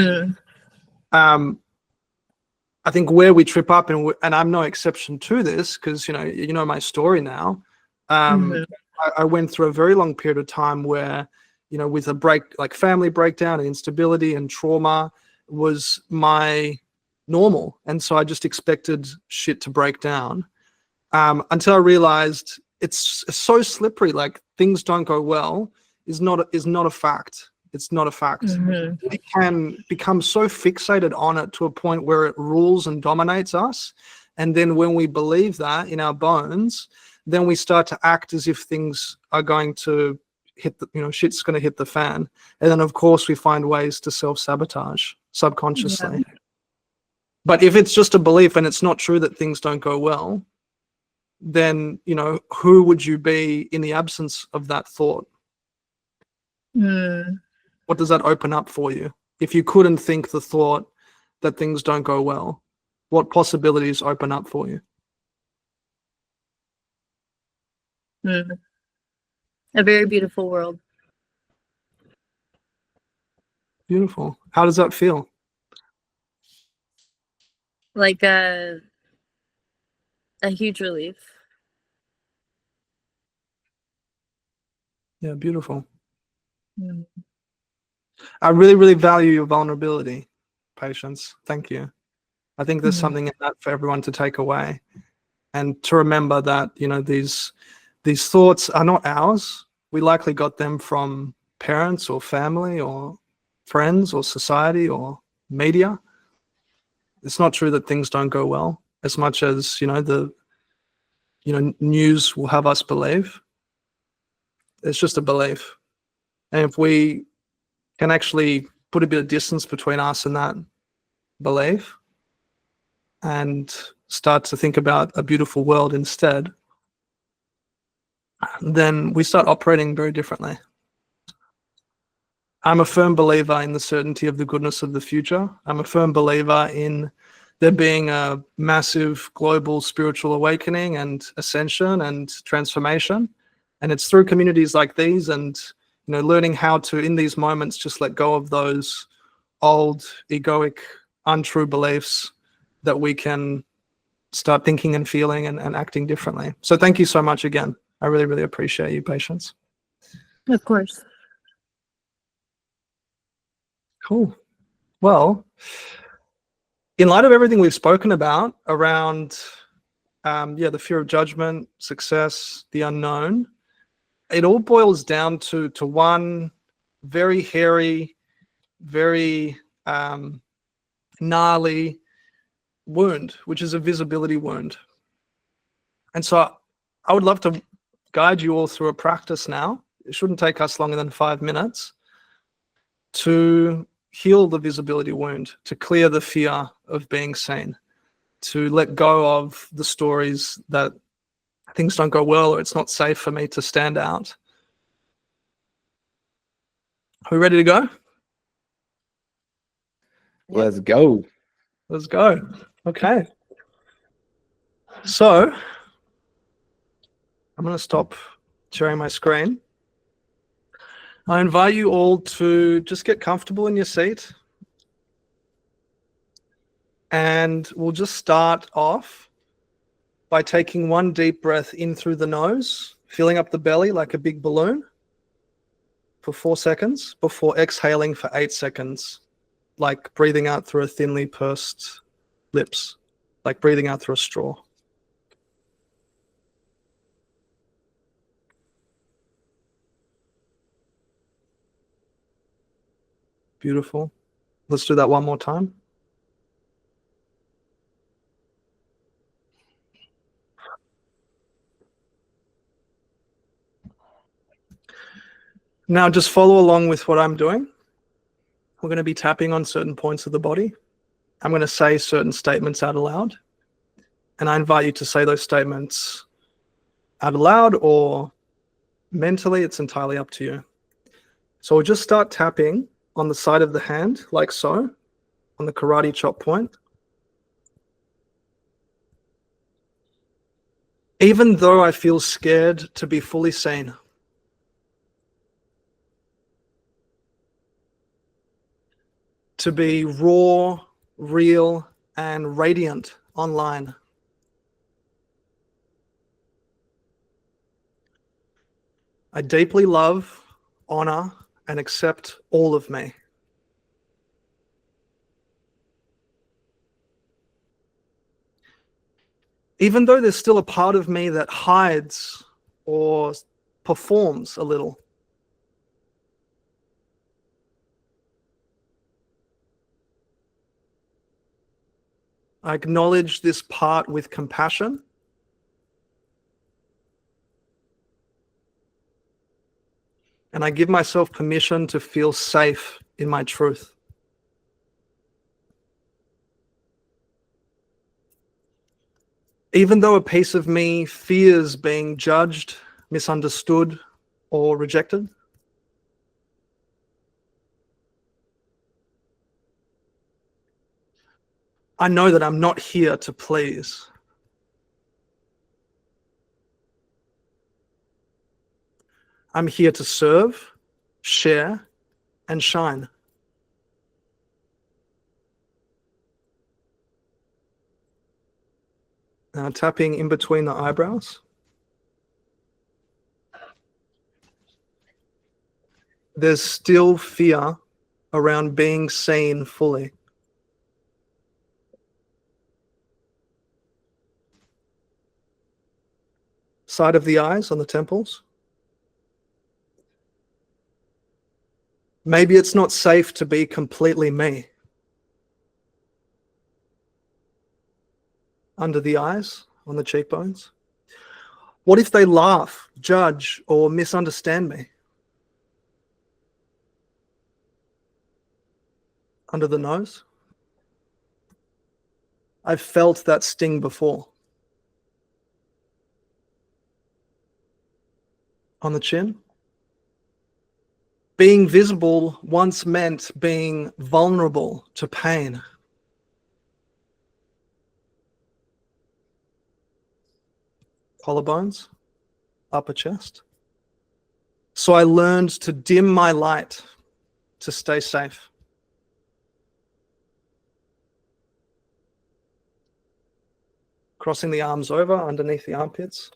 B: I think where we trip up, and I'm no exception to this, because you know my story now. I went through a very long period of time where, you know, with like family breakdown and instability and trauma was my normal, and so I just expected shit to break down until I realized it's so slippery. Like, things don't go well is not a fact. It's not a fact. We can become so fixated on it to a point where it rules and dominates us. And then when we believe that in our bones, then we start to act as if things are going to hit shit's going to hit the fan. And then, of course, we find ways to self-sabotage subconsciously. Yeah. But if it's just a belief and it's not true that things don't go well, then, you know, who would you be in the absence of that thought? What does that open up for you? If you couldn't think the thought that things don't go well, what possibilities open up for you?
D: A very beautiful world.
B: Beautiful. How does that feel?
D: Like a huge relief.
B: Yeah, beautiful. I really, really value your vulnerability, Patience. Thank you. I think there's something in that for everyone to take away, and to remember that, you know, these thoughts are not ours. We likely got them from parents or family or friends or society or media. It's not true that things don't go well, as much as, you know, news will have us believe. It's just a belief. And if we can actually put a bit of distance between us and that belief and start to think about a beautiful world instead, then we start operating very differently. I'm a firm believer in the certainty of the goodness of the future. I'm a firm believer in there being a massive global spiritual awakening and ascension and transformation. And it's through communities like these and learning how to, in these moments, just let go of those old, egoic, untrue beliefs that we can start thinking and feeling and acting differently. So thank you so much again. I really, really appreciate you, Patience.
D: Of course.
B: Cool. Well, in light of everything we've spoken about around, the fear of judgment, success, the unknown, it all boils down to one very hairy, very gnarly wound, which is a visibility wound. And so I would love to guide you all through a practice now. It shouldn't take us longer than 5 minutes to heal the visibility wound, to clear the fear of being seen, to let go of the stories that things don't go well or it's not safe for me to stand out. Are we ready to go?
A: Let's go.
B: Let's go. Okay. So I'm going to stop sharing my screen. I invite you all to just get comfortable in your seat. And we'll just start off by taking one deep breath in through the nose, filling up the belly like a big balloon for 4 seconds before exhaling for 8 seconds, like breathing out through a thinly pursed lips, like breathing out through a straw. Beautiful. Let's do that one more time. Now just follow along with what I'm doing. We're going to be tapping on certain points of the body. I'm going to say certain statements out aloud. And I invite you to say those statements out aloud or mentally. It's entirely up to you. So we'll just start tapping on the side of the hand, like so, on the karate chop point. Even though I feel scared to be fully seen. To be raw, real, and radiant online. I deeply love, honor, and accept all of me. Even though there's still a part of me that hides or performs a little. I acknowledge this part with compassion. And I give myself permission to feel safe in my truth. Even though a piece of me fears being judged, misunderstood, or rejected. I know that I'm not here to please. I'm here to serve, share, and shine. Now tapping in between the eyebrows. There's still fear around being seen fully. Side of the eyes on the temples. Maybe it's not safe to be completely me. Under the eyes, on the cheekbones. What if they laugh, judge, or misunderstand me? Under the nose. I've felt that sting before. On the chin. Being visible once meant being vulnerable to pain. Collarbones, upper chest. So I learned to dim my light to stay safe. Crossing the arms over underneath the armpits.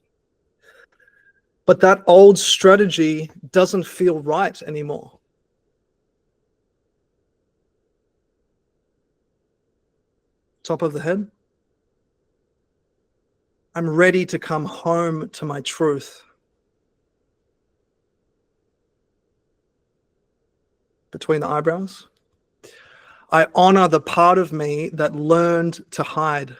B: But that old strategy doesn't feel right anymore. Top of the head. I'm ready to come home to my truth. Between the eyebrows. I honor the part of me that learned to hide.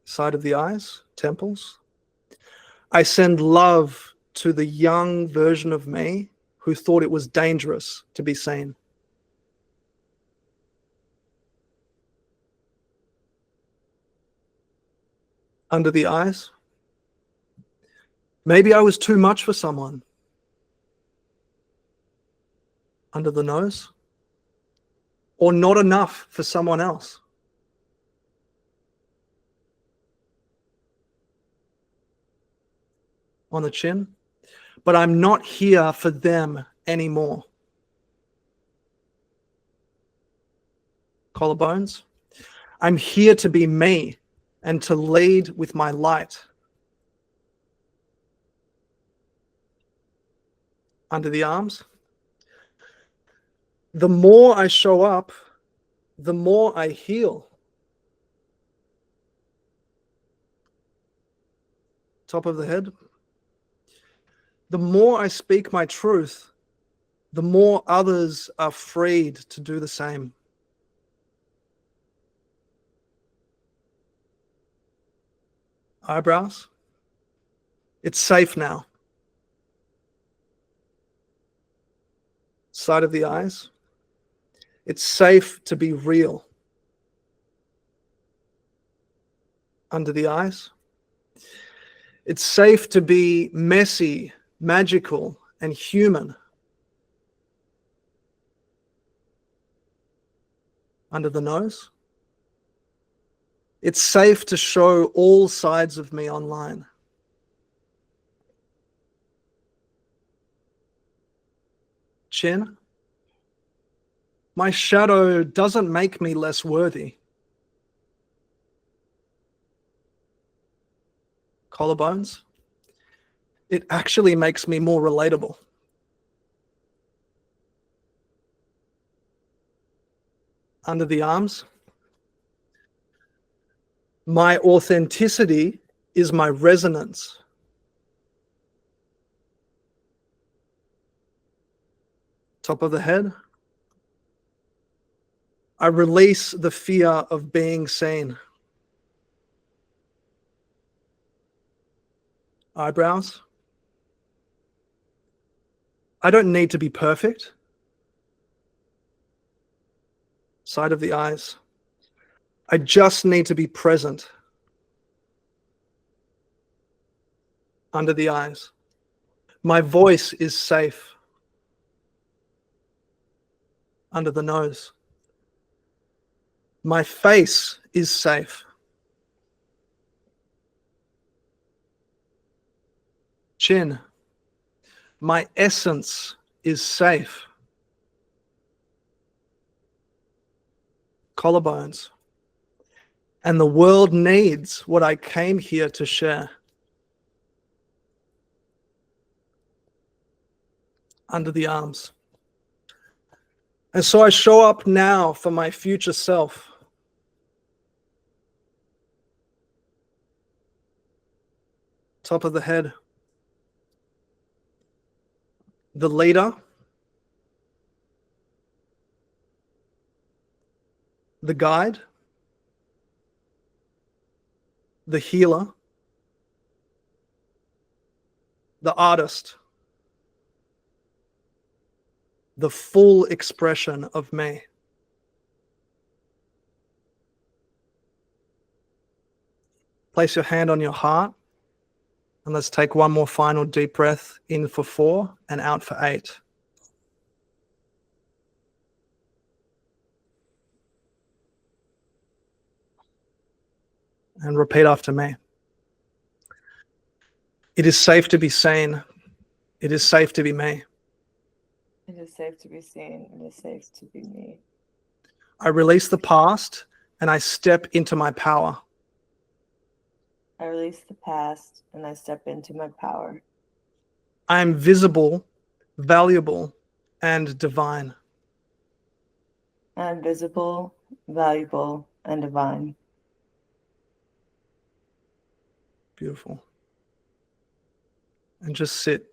B: Side of the eyes, temples. I send love to the young version of me who thought it was dangerous to be seen. Under the eyes. Maybe I was too much for someone. Under the nose. Or not enough for someone else. On the chin. But I'm not here for them anymore. Collarbones. I'm here to be me and to lead with my light. Under the arms. The more I show up, the more I heal. Top of the head. The more I speak my truth, the more others are freed to do the same. Eyebrows. It's safe now. Side of the eyes. It's safe to be real. Under the eyes. It's safe to be messy, magical, and human. Under the nose. It's safe to show all sides of me online. Chin. My shadow doesn't make me less worthy. Collarbones. It actually makes me more relatable. Under the arms. My authenticity is my resonance. Top of the head. I release the fear of being seen. Eyebrows. I don't need to be perfect. Side of the eyes. I just need to be present. Under the eyes. My voice is safe. Under the nose. My face is safe. Chin. My essence is safe. Collarbones. And the world needs what I came here to share. Under the arms. And so I show up now for my future self. Top of the head. The leader. The guide. the healer, the artist, the full expression of me. Place your hand on your heart, and let's take one more final deep breath, in for 4 and out for 8. And repeat after me. It is safe to be seen. It is safe to be me.
C: It is safe to be seen. It is safe to be me.
B: I release the past and I step into my power.
C: I release the past and I step into my power.
B: I am visible, valuable, and divine.
C: I am visible, valuable, and divine.
B: Beautiful. And just sit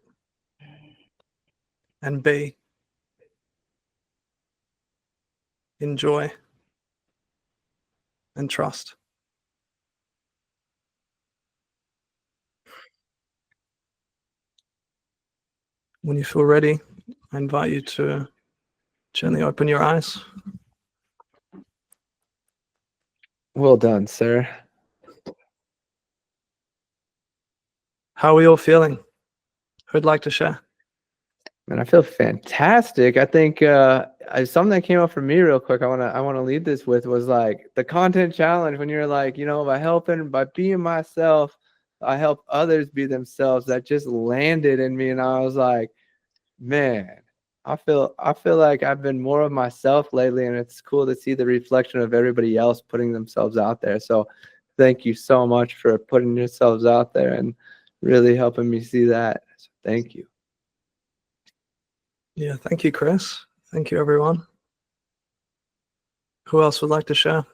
B: and be. Enjoy and trust. When you feel ready, I invite you to gently open your eyes.
A: Well done, sir.
B: How are we all feeling? Who'd like to share?
A: Man, I feel fantastic. I think something that came up for me real quick. I wanna lead this with was like the content challenge. When you're like, by being myself, I help others be themselves. That just landed in me, and I was like, man, I feel like I've been more of myself lately, and it's cool to see the reflection of everybody else putting themselves out there. So, thank you so much for putting yourselves out there and really helping me see that. So thank you.
B: Yeah, thank you, Chris. Thank you, everyone. Who else would like to share?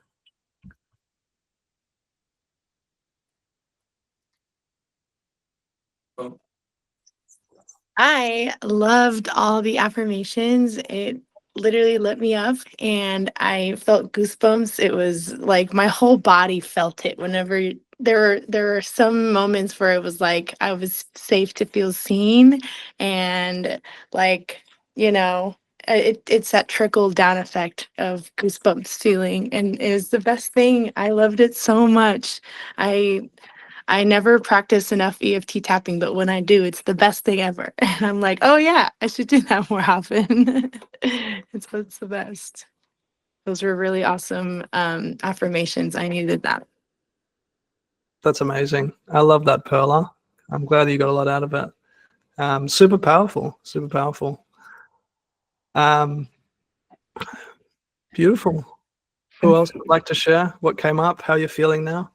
E: I loved all the affirmations. It literally lit me up and I felt goosebumps. It was like my whole body felt it whenever there were some moments where it was like I was safe to feel seen and like, it's that trickle down effect of goosebumps feeling and it was the best thing. I loved it so much. I never practice enough EFT tapping, but when I do, it's the best thing ever. And I'm like, oh yeah, I should do that more often. it's the best. Those were really awesome affirmations. I needed that.
B: That's amazing. I love that, Perla. I'm glad you got a lot out of it. Super powerful, super powerful. Beautiful. Who else would like to share what came up, how you're feeling now?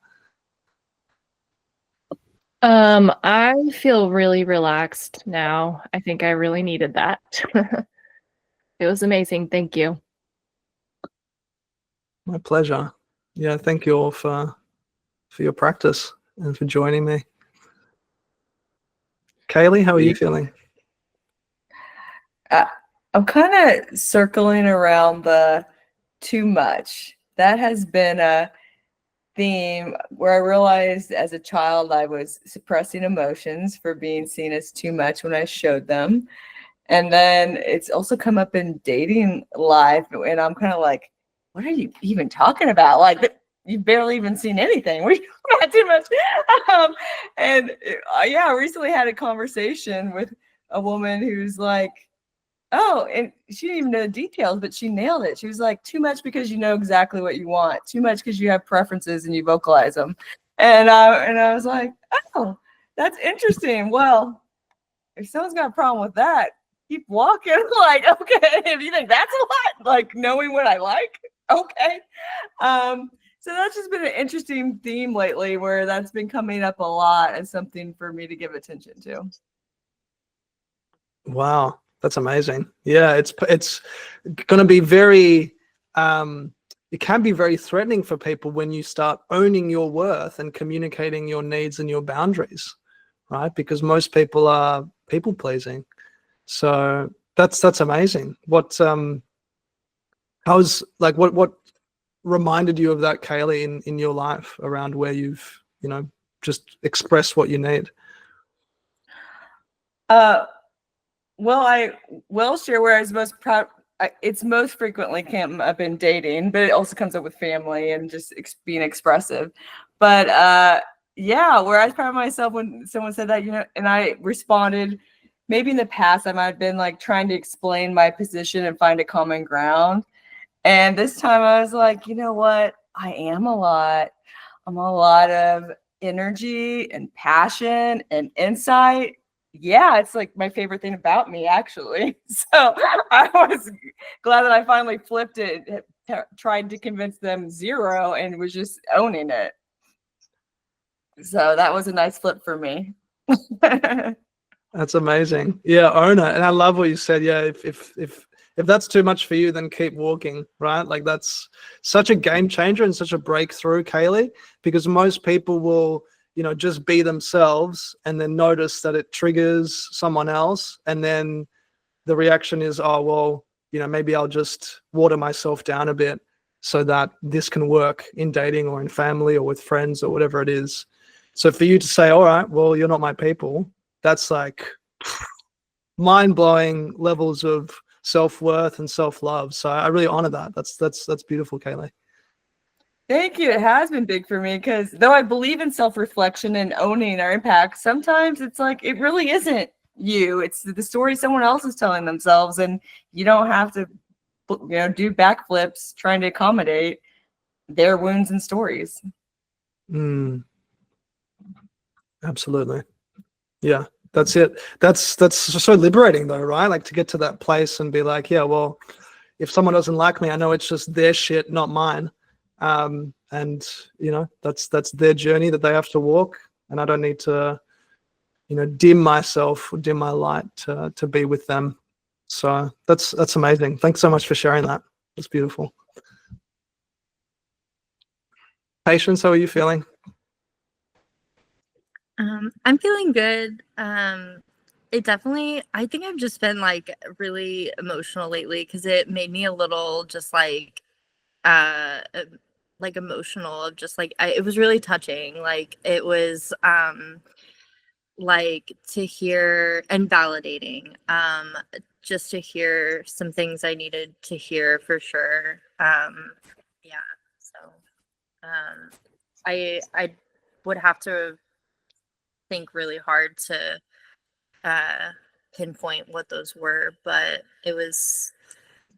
F: I feel really relaxed now. I think I really needed that. It was amazing. Thank you.
B: My pleasure. Yeah, thank you all for your practice and for joining me. Kaylee, how are you feeling?
C: I'm kind of circling around the too much. That has been a theme where I realized as a child I was suppressing emotions for being seen as too much when I showed them. And then it's also come up in dating life, and I'm kind of like, what are you even talking about? Like, you've barely even seen anything. What are you talking about too much? I recently had a conversation with a woman who's like, oh, and she didn't even know the details, but she nailed it. She was like, too much because you know exactly what you want, too much because you have preferences and you vocalize them. And I was like, oh, that's interesting. Well, if someone's got a problem with that, keep walking. Like, okay, if you think that's a lot, like knowing what I like, okay. So that's just been an interesting theme lately where that's been coming up a lot as something for me to give attention to.
B: Wow, that's amazing. Yeah, it's going to be very it can be very threatening for people when you start owning your worth and communicating your needs and your boundaries, right? Because most people are people pleasing. So that's amazing. What reminded you of that, Kaylee, in your life around where you've just express what you need?
C: Well, I will share where I was most proud. It's most frequently come up in dating, but it also comes up with family and just being expressive. But yeah, where I was proud of myself when someone said that, and I responded, maybe in the past I might have been like trying to explain my position and find a common ground. And this time I was like, you know what? I'm a lot of energy and passion and insight. Yeah, it's like my favorite thing about me, actually. So I was glad that I finally flipped it, tried to convince them zero, and was just owning it. So that was a nice flip for me.
B: That's amazing. Yeah, own it. And I love what you said. Yeah, if that's too much for you, then keep walking, right? Like that's such a game changer and such a breakthrough, Kaylee, because most people will, just be themselves and then notice that it triggers someone else. And then the reaction is, oh, well, maybe I'll just water myself down a bit so that this can work in dating or in family or with friends or whatever it is. So for you to say, all right, well, you're not my people, that's like mind-blowing levels of self-worth and self-love. So I really honor that. That's beautiful, Kaylee.
C: Thank you. It has been big for me because though I believe in self-reflection and owning our impact, sometimes it's like it really isn't you. It's the story someone else is telling themselves, and you don't have to, do backflips trying to accommodate their wounds and stories.
B: Absolutely. Yeah, that's it. That's so liberating though, right? Like to get to that place and be like, yeah, well, if someone doesn't like me, I know it's just their shit, not mine. And that's their journey that they have to walk, and I don't need to dim myself or dim my light to be with them. So that's amazing. Thanks so much for sharing that. That's beautiful. Patience, how are you feeling?
D: I'm feeling good. It definitely, I think I've just been like really emotional lately because it made me a little just like emotional of just like it was really touching. Like it was like to hear and validating, just to hear some things I needed to hear for sure. Yeah, so I would have to think really hard to pinpoint what those were, but it was,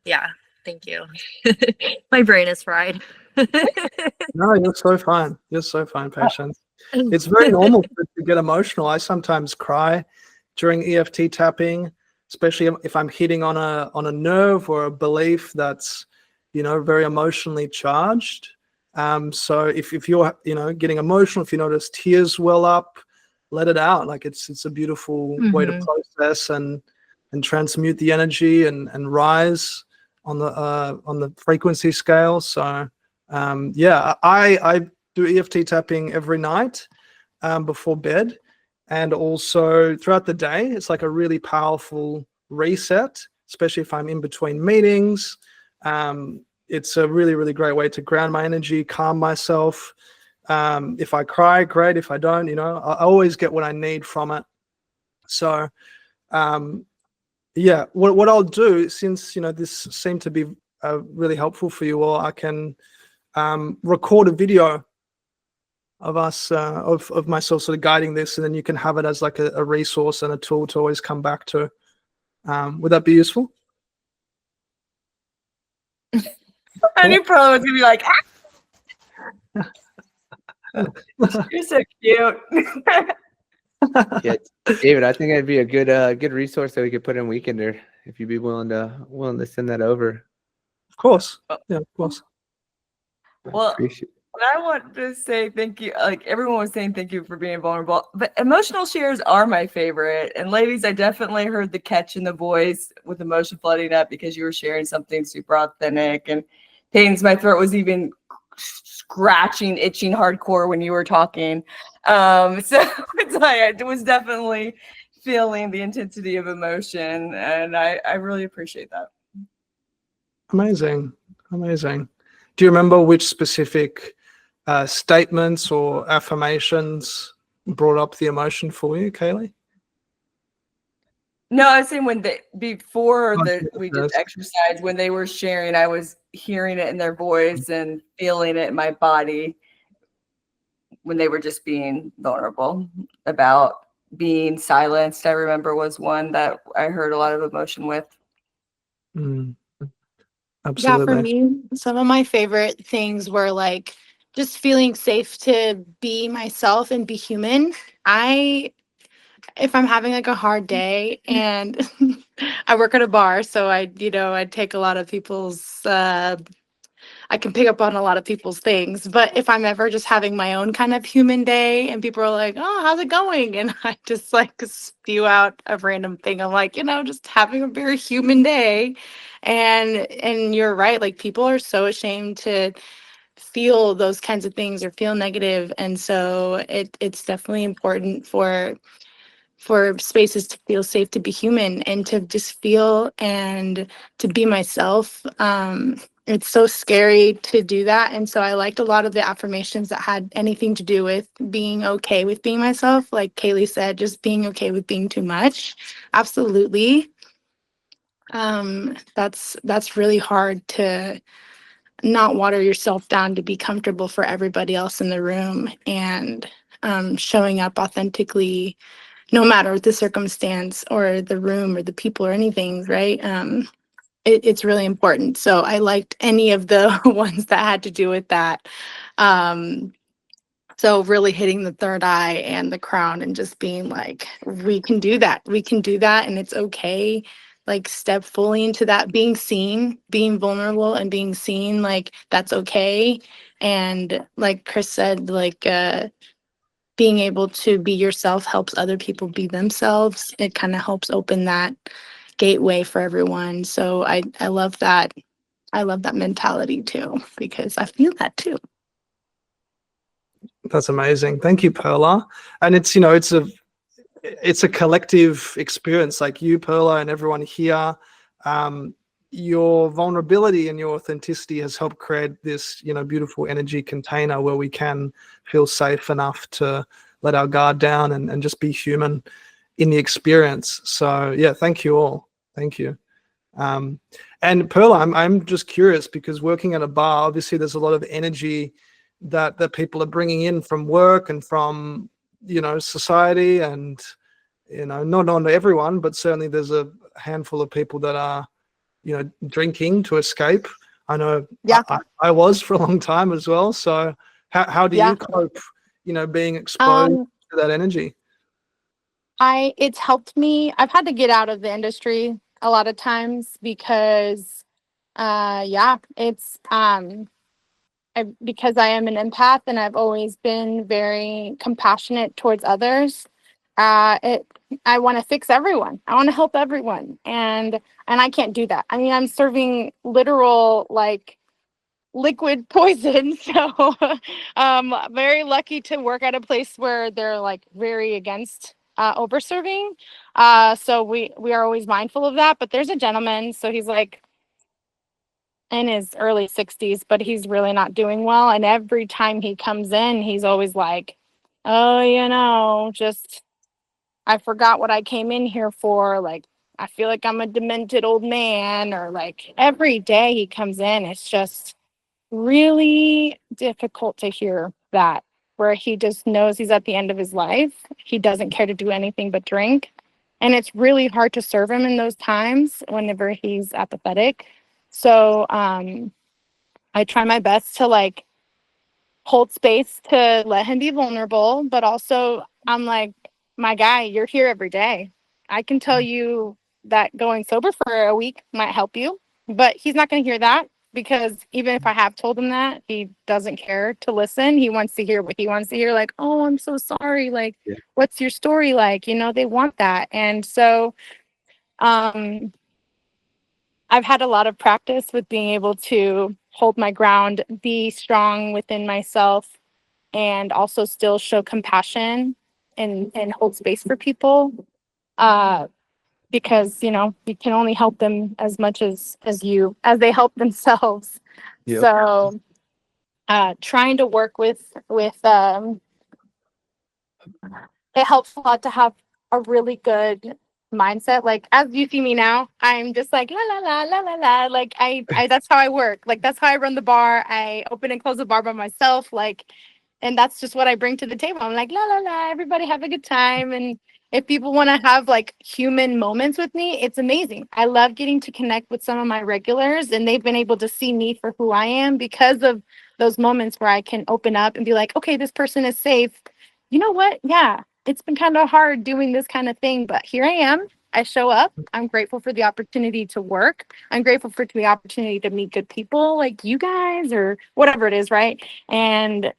D: yeah, thank you. My brain is fried.
B: No, you're so fine. You're so fine, Patience. It's very normal to get emotional. I sometimes cry during EFT tapping, especially if I'm hitting on a nerve or a belief that's, very emotionally charged. So if you're, getting emotional, if you notice tears well up, let it out. Like it's a beautiful way to process and transmute the energy and rise on the frequency scale. So yeah, I do EFT tapping every night before bed, and also throughout the day. It's like a really powerful reset, especially if I'm in between meetings. It's a really, really great way to ground my energy, calm myself. If I cry, great. If I don't, I always get what I need from it. So yeah, what I'll do, since this seemed to be really helpful for you all, I can record a video of us of myself sort of guiding this, and then you can have it as like a resource and a tool to always come back to. Would that be useful?
C: I knew probably was gonna be like, you're so cute.
A: Yeah, David, I think it'd be a good resource that we could put in Weekender if you'd be willing to send that over.
B: Of course. Yeah, of course.
C: Well, I want to say thank you. Like everyone was saying thank you for being vulnerable, but emotional shares are my favorite. And ladies, I definitely heard the catch in the voice with emotion flooding up because you were sharing something super authentic, and pains my throat was even scratching, itching hardcore when you were talking. So it's like I was definitely feeling the intensity of emotion, and I really appreciate that.
B: Amazing. Do you remember which specific statements or affirmations brought up the emotion for you, Kaylee?
C: No, I was saying before
B: Oh,
C: we did
B: yes.
C: the exercise, when they were sharing, I was hearing it in their voice and feeling it in my body when they were just being vulnerable about being silenced. I remember was one that I heard a lot of emotion with.
B: Mm,
E: Yeah,
B: absolutely.
E: for me, some of my favorite things were like just feeling safe to be myself and be human. If I'm having like a hard day and I work at a bar, so I take a lot of people's I can pick up on a lot of people's things. But if I'm ever just having my own kind of human day and people are like, "Oh, how's it going?" and I just like spew out a random thing, I'm like, just having a very human day. And you're right, like people are so ashamed to feel those kinds of things or feel negative. And so it's definitely important for spaces to feel safe to be human and to just feel and to be myself. It's so scary to do that. And so I liked a lot of the affirmations that had anything to do with being okay with being myself. Like Kaylee said, just being okay with being too much. Absolutely. That's really hard to not water yourself down to be comfortable for everybody else in the room, and showing up authentically no matter the circumstance or the room or the people or anything, right? It's really important. So I liked any of the ones that had to do with that. Um, so really hitting the third eye and the crown and just being like, we can do that. We can do that. And it's okay. Like step fully into that, being seen, being vulnerable and being seen, like that's okay. And like Chris said, like, being able to be yourself helps other people be themselves. It kind of helps open that gateway for everyone. So I love that. I love that mentality too, because I feel that too.
B: That's amazing. Thank you, Perla. And it's a collective experience, like you, Perla, and everyone here. Your vulnerability and your authenticity has helped create this, beautiful energy container where we can feel safe enough to let our guard down and just be human in the experience. So yeah, thank you all. Thank you. And Perla, I'm just curious, because working at a bar, obviously there's a lot of energy that people are bringing in from work and from, society, and, not on everyone, but certainly there's a handful of people that are, drinking to escape. I know.
E: Yeah.
B: I was for a long time as well. So how do
E: Yeah.
B: you cope, being exposed to that energy?
E: It's helped me. I've had to get out of the industry a lot of times because because I am an empath and I've always been very compassionate towards others. I want to fix everyone. I want to help everyone, and I can't do that. I mean, I'm serving literal like liquid poison. So very lucky to work at a place where they're like very against over serving. So we are always mindful of that. But there's a gentleman, so he's like in his early 60s, but he's really not doing well. And every time he comes in, he's always like, oh, just I forgot what I came in here for. Like, I feel like I'm a demented old man. Or like every day he comes in, it's just really difficult to hear that, where he just knows he's at the end of his life. He doesn't care to do anything but drink. And it's really hard to serve him in those times whenever he's apathetic. So I try my best to like hold space to let him be vulnerable, but also I'm like, my guy, you're here every day. I can tell you that going sober for a week might help you, but he's not going to hear that, because even if I have told him that, he doesn't care to listen. He wants to hear what he wants to hear, like, oh, I'm so sorry. Like, what's your story like? They want that. And so I've had a lot of practice with being able to hold my ground, be strong within myself, and also still show compassion and hold space for people. Because, you can only help them as much as they help themselves.
A: Yep.
E: So trying to work with it helps a lot to have a really good mindset. Like as you see me now, I'm just like la la la la la la. Like I that's how I work. Like that's how I run the bar. I open and close the bar by myself. Like, and that's just what I bring to the table. I'm like la la la. Everybody have a good time. And if people want to have like human moments with me, it's amazing. I love getting to connect with some of my regulars, and they've been able to see me for who I am because of those moments where I can open up and be like, okay, this person is safe. You know what? Yeah, it's been kind of hard doing this kind of thing, but here I am. I show up. I'm grateful for the opportunity to work. I'm grateful for the opportunity to meet good people like you guys or whatever it is, right? And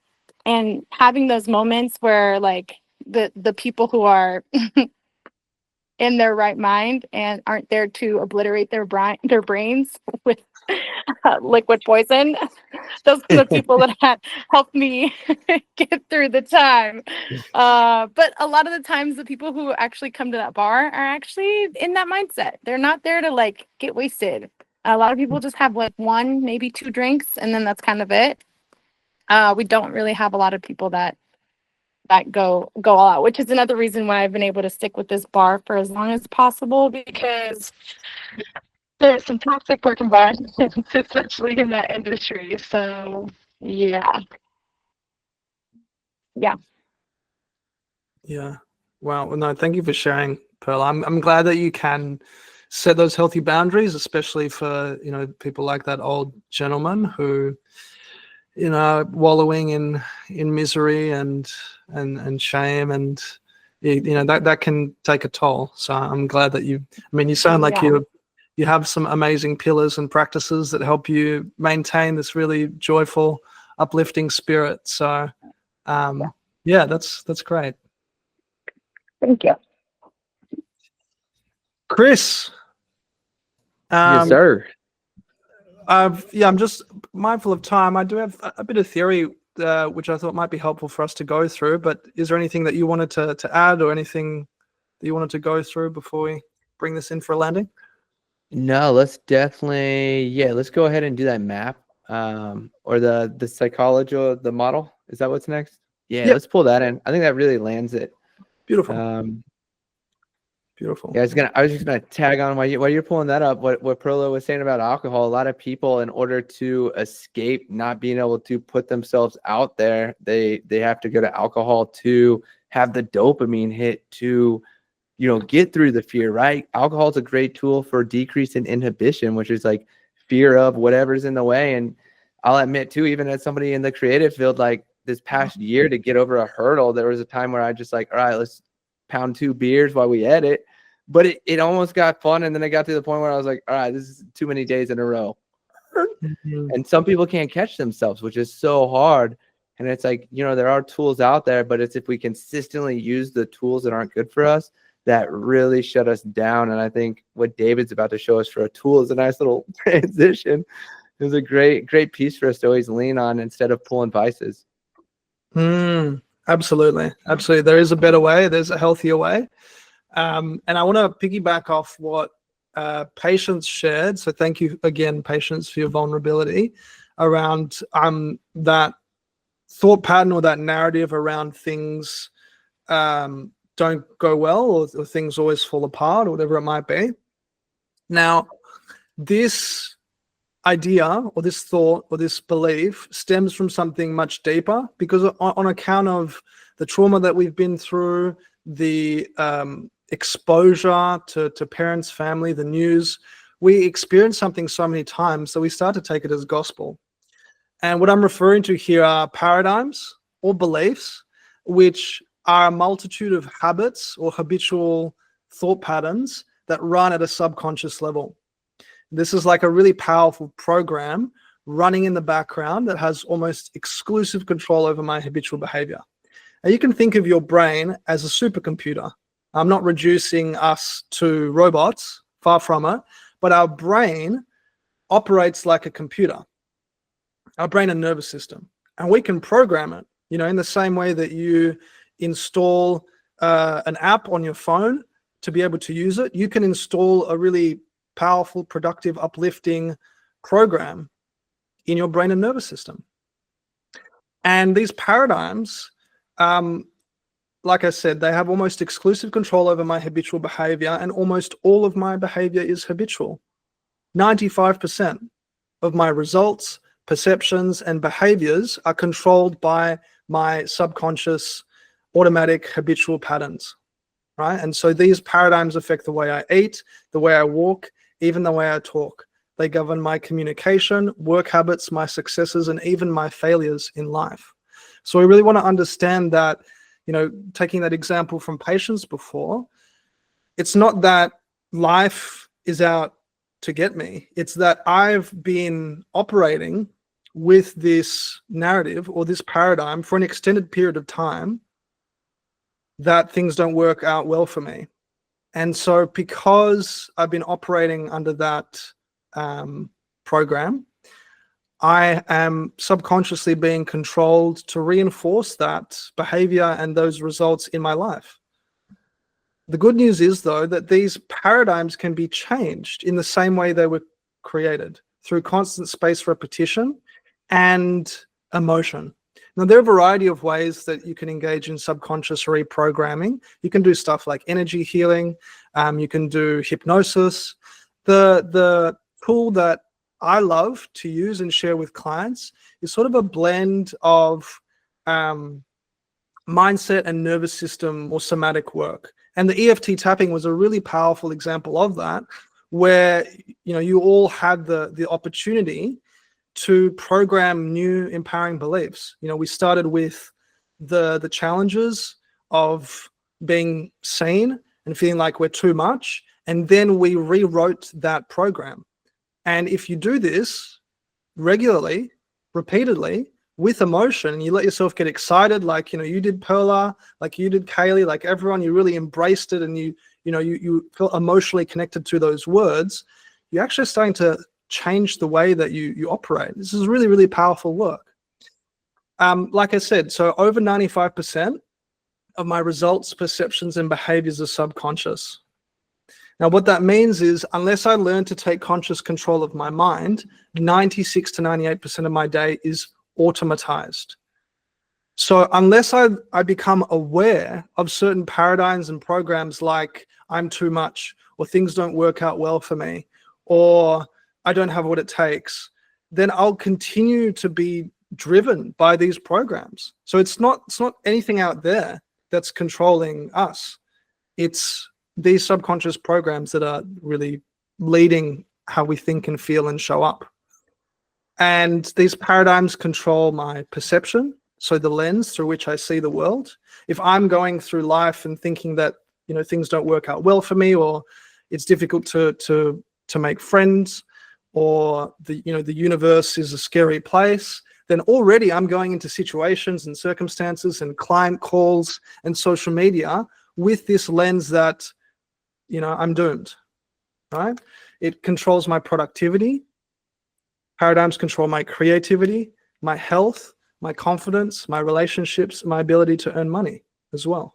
E: having those moments where like the people who are in their right mind and aren't there to obliterate their brains with liquid poison. Those are the people that have helped me get through the time. But a lot of the times the people who actually come to that bar are actually in that mindset. They're not there to like get wasted. A lot of people just have like one, maybe two drinks, and then that's kind of it. We don't really have a lot of people that go all out, which is another reason why I've been able to stick with this bar for as long as possible, because there's some toxic work environments, especially in that industry. So yeah.
B: Wow. Well, no, thank you for sharing, Pearl. I'm glad that you can set those healthy boundaries, especially for people like that old gentleman who wallowing in misery and shame, and that can take a toll. So I'm glad that you sound like you have some amazing pillars and practices that help you maintain this really joyful, uplifting spirit. So that's great.
E: Thank you.
B: Chris.
A: Yes, sir.
B: I'm just mindful of time. I do have a bit of theory which I thought might be helpful for us to go through, but is there anything that you wanted to add or anything that you wanted to go through before we bring this in for a landing?
A: No, let's definitely, let's go ahead and do that map, or the psychology, the model. Is that what's next? Yeah,
B: Yep.
A: let's pull that in. I think that really lands it.
B: Beautiful. Beautiful.
A: Yeah, I was just gonna tag on while you're pulling that up. What Perla was saying about alcohol. A lot of people, in order to escape not being able to put themselves out there, they have to go to alcohol to have the dopamine hit to, get through the fear. Right? Alcohol is a great tool for decrease in inhibition, which is like fear of whatever's in the way. And I'll admit too, even as somebody in the creative field, like this past year to get over a hurdle, there was a time where I just like, all right, let's pound 2 beers while we edit. But it almost got fun, and then it got to the point where I was like, all right, this is too many days in a row. Mm-hmm. And some people can't catch themselves, which is so hard. And it's like, there are tools out there, but it's if we consistently use the tools that aren't good for us that really shut us down. And I think what David's about to show us for a tool is a nice little transition. It was a great piece for us to always lean on instead of pulling vices.
B: Absolutely. There is a better way. There's a healthier way. And I want to piggyback off what Patience shared. So thank you again, Patience, for your vulnerability around that thought pattern or that narrative around things don't go well, or things always fall apart, or whatever it might be. Now, this idea or this thought or this belief stems from something much deeper, because on account of the trauma that we've been through, the exposure to parents, family, the news, we experience something so many times that we start to take it as gospel. And what I'm referring to here are paradigms or beliefs, which are a multitude of habits or habitual thought patterns that run at a subconscious level. This is like a really powerful program running in the background that has almost exclusive control over my habitual behavior. Now, you can think of your brain as a supercomputer. I'm not reducing us to robots, far from it, but our brain operates like a computer, our brain and nervous system, and we can program it, in the same way that you install an app on your phone to be able to use it. You can install a really powerful, productive, uplifting program in your brain and nervous system. And these paradigms, like I said, they have almost exclusive control over my habitual behavior, and almost all of my behavior is habitual. 95% of my results, perceptions, and behaviors are controlled by my subconscious, automatic, habitual patterns, right? And so these paradigms affect the way I eat, the way I walk, even the way I talk. They govern my communication, work habits, my successes, and even my failures in life. So we really want to understand that, you know, taking that example from patients before, it's not that life is out to get me. It's that I've been operating with this narrative or this paradigm for an extended period of time that things don't work out well for me. And so because I've been operating under that program, I am subconsciously being controlled to reinforce that behavior and those results in my life. The good news is, though, that these paradigms can be changed in the same way they were created, through constant spaced repetition and emotion. Now, there are a variety of ways that you can engage in subconscious reprogramming. You can do stuff like energy healing. You can do hypnosis. The tool that I love to use and share with clients is sort of a blend of mindset and nervous system or somatic work. And the EFT tapping was a really powerful example of that, where, you know, you all had the opportunity to program new empowering beliefs. You know, we started with the challenges of being seen and feeling like we're too much, and then we rewrote that program. And if you do this regularly, repeatedly, with emotion, and you let yourself get excited, like, you know, you did Perla, like you did Kaylee, like everyone, you really embraced it, and you feel emotionally connected to those words, you're actually starting to change the way that you operate. This is really, really powerful work. Like I said, so over 95% of my results, perceptions, and behaviors are subconscious. Now, what that means is, unless I learn to take conscious control of my mind, 96 to 98% of my day is automatized. So unless I become aware of certain paradigms and programs, like I'm too much, or things don't work out well for me, or I don't have what it takes, then I'll continue to be driven by these programs. So it's not anything out there that's controlling us. It's these subconscious programs that are really leading how we think and feel and show up. And these paradigms control my perception, so the lens through which I see the world. If I'm going through life and thinking that, you know, things don't work out well for me, or it's difficult to make friends, or the universe is a scary place, then already I'm going into situations and circumstances and client calls and social media with this lens that, you know, I'm doomed, right? It controls my productivity. Paradigms control my creativity, my health, my confidence, my relationships, my ability to earn money as well.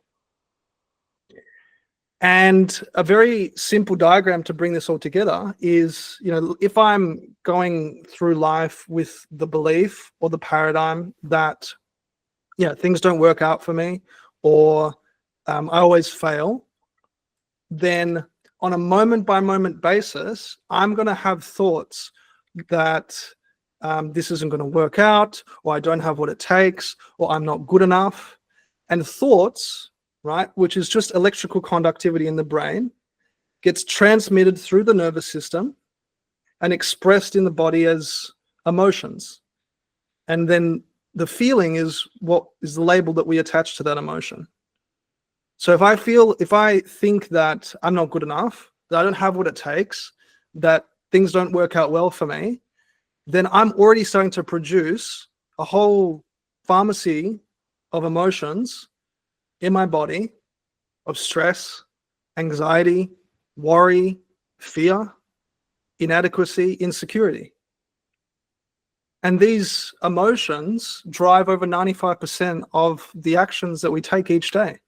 B: And a very simple diagram to bring this all together is, you know, if I'm going through life with the belief or the paradigm that, you know, things don't work out for me, or I always fail, then on a moment-by-moment basis, I'm going to have thoughts that this isn't going to work out, or I don't have what it takes, or I'm not good enough. And thoughts, right, which is just electrical conductivity in the brain, gets transmitted through the nervous system and expressed in the body as emotions. And then the feeling is what is the label that we attach to that emotion. So if I think that I'm not good enough, that I don't have what it takes, that things don't work out well for me, then I'm already starting to produce a whole pharmacy of emotions in my body, of stress, anxiety, worry, fear, inadequacy, insecurity. And these emotions drive over 95% of the actions that we take each day.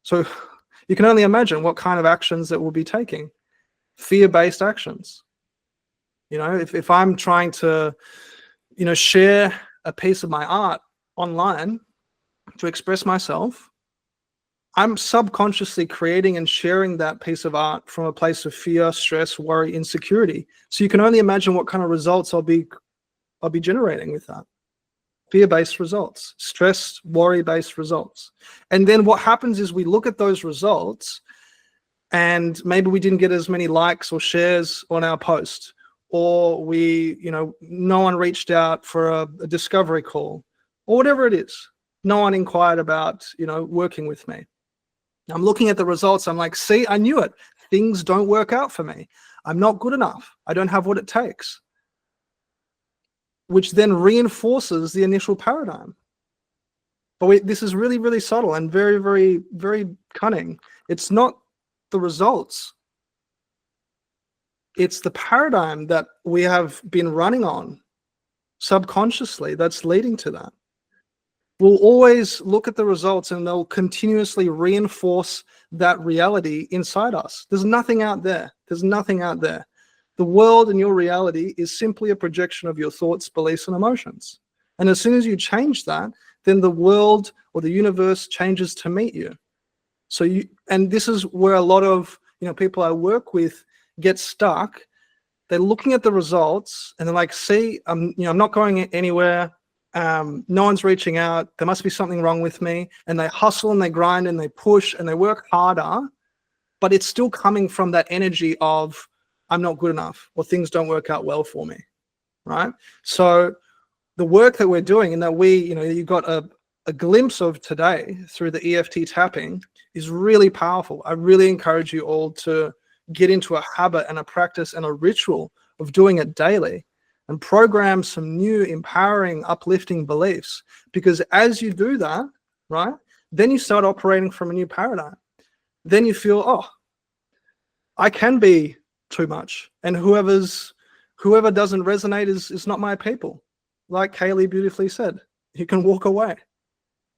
B: So you can only imagine what kind of actions that we'll be taking. Fear-based actions. You know, if I'm trying to, you know, share a piece of my art online to express myself, I'm subconsciously creating and sharing that piece of art from a place of fear, stress, worry, insecurity. So you can only imagine what kind of results I'll be generating with that. Fear-based results, stress, worry-based results. And then what happens is we look at those results and maybe we didn't get as many likes or shares on our post, or no one reached out for a discovery call, or whatever it is. No one inquired about, working with me. I'm looking at the results. I'm like, see, I knew it. Things don't work out for me. I'm not good enough. I don't have what it takes. Which then reinforces the initial paradigm. But this is really, really subtle and very, very, very cunning. It's not the results. It's the paradigm that we have been running on subconsciously that's leading to that. We'll always look at the results and they'll continuously reinforce that reality inside us. There's nothing out there. There's nothing out there. The world and your reality is simply a projection of your thoughts, beliefs, and emotions. And as soon as you change that, then the world or the universe changes to meet you. And this is where a lot of people I work with get stuck. They're looking at the results and they're like, see, I'm not going anywhere. No one's reaching out. There must be something wrong with me. And they hustle and they grind and they push and they work harder, but it's still coming from that energy of I'm not good enough or things don't work out well for me, right? So the work that we're doing and that you got a glimpse of today through the EFT tapping is really powerful. I really encourage you all to get into a habit and a practice and a ritual of doing it daily and program some new empowering, uplifting beliefs. Because as you do that, right, then you start operating from a new paradigm. Then you feel, oh, I can be too much. And whoever doesn't resonate is not my people. Like Kaylee beautifully said, you can walk away.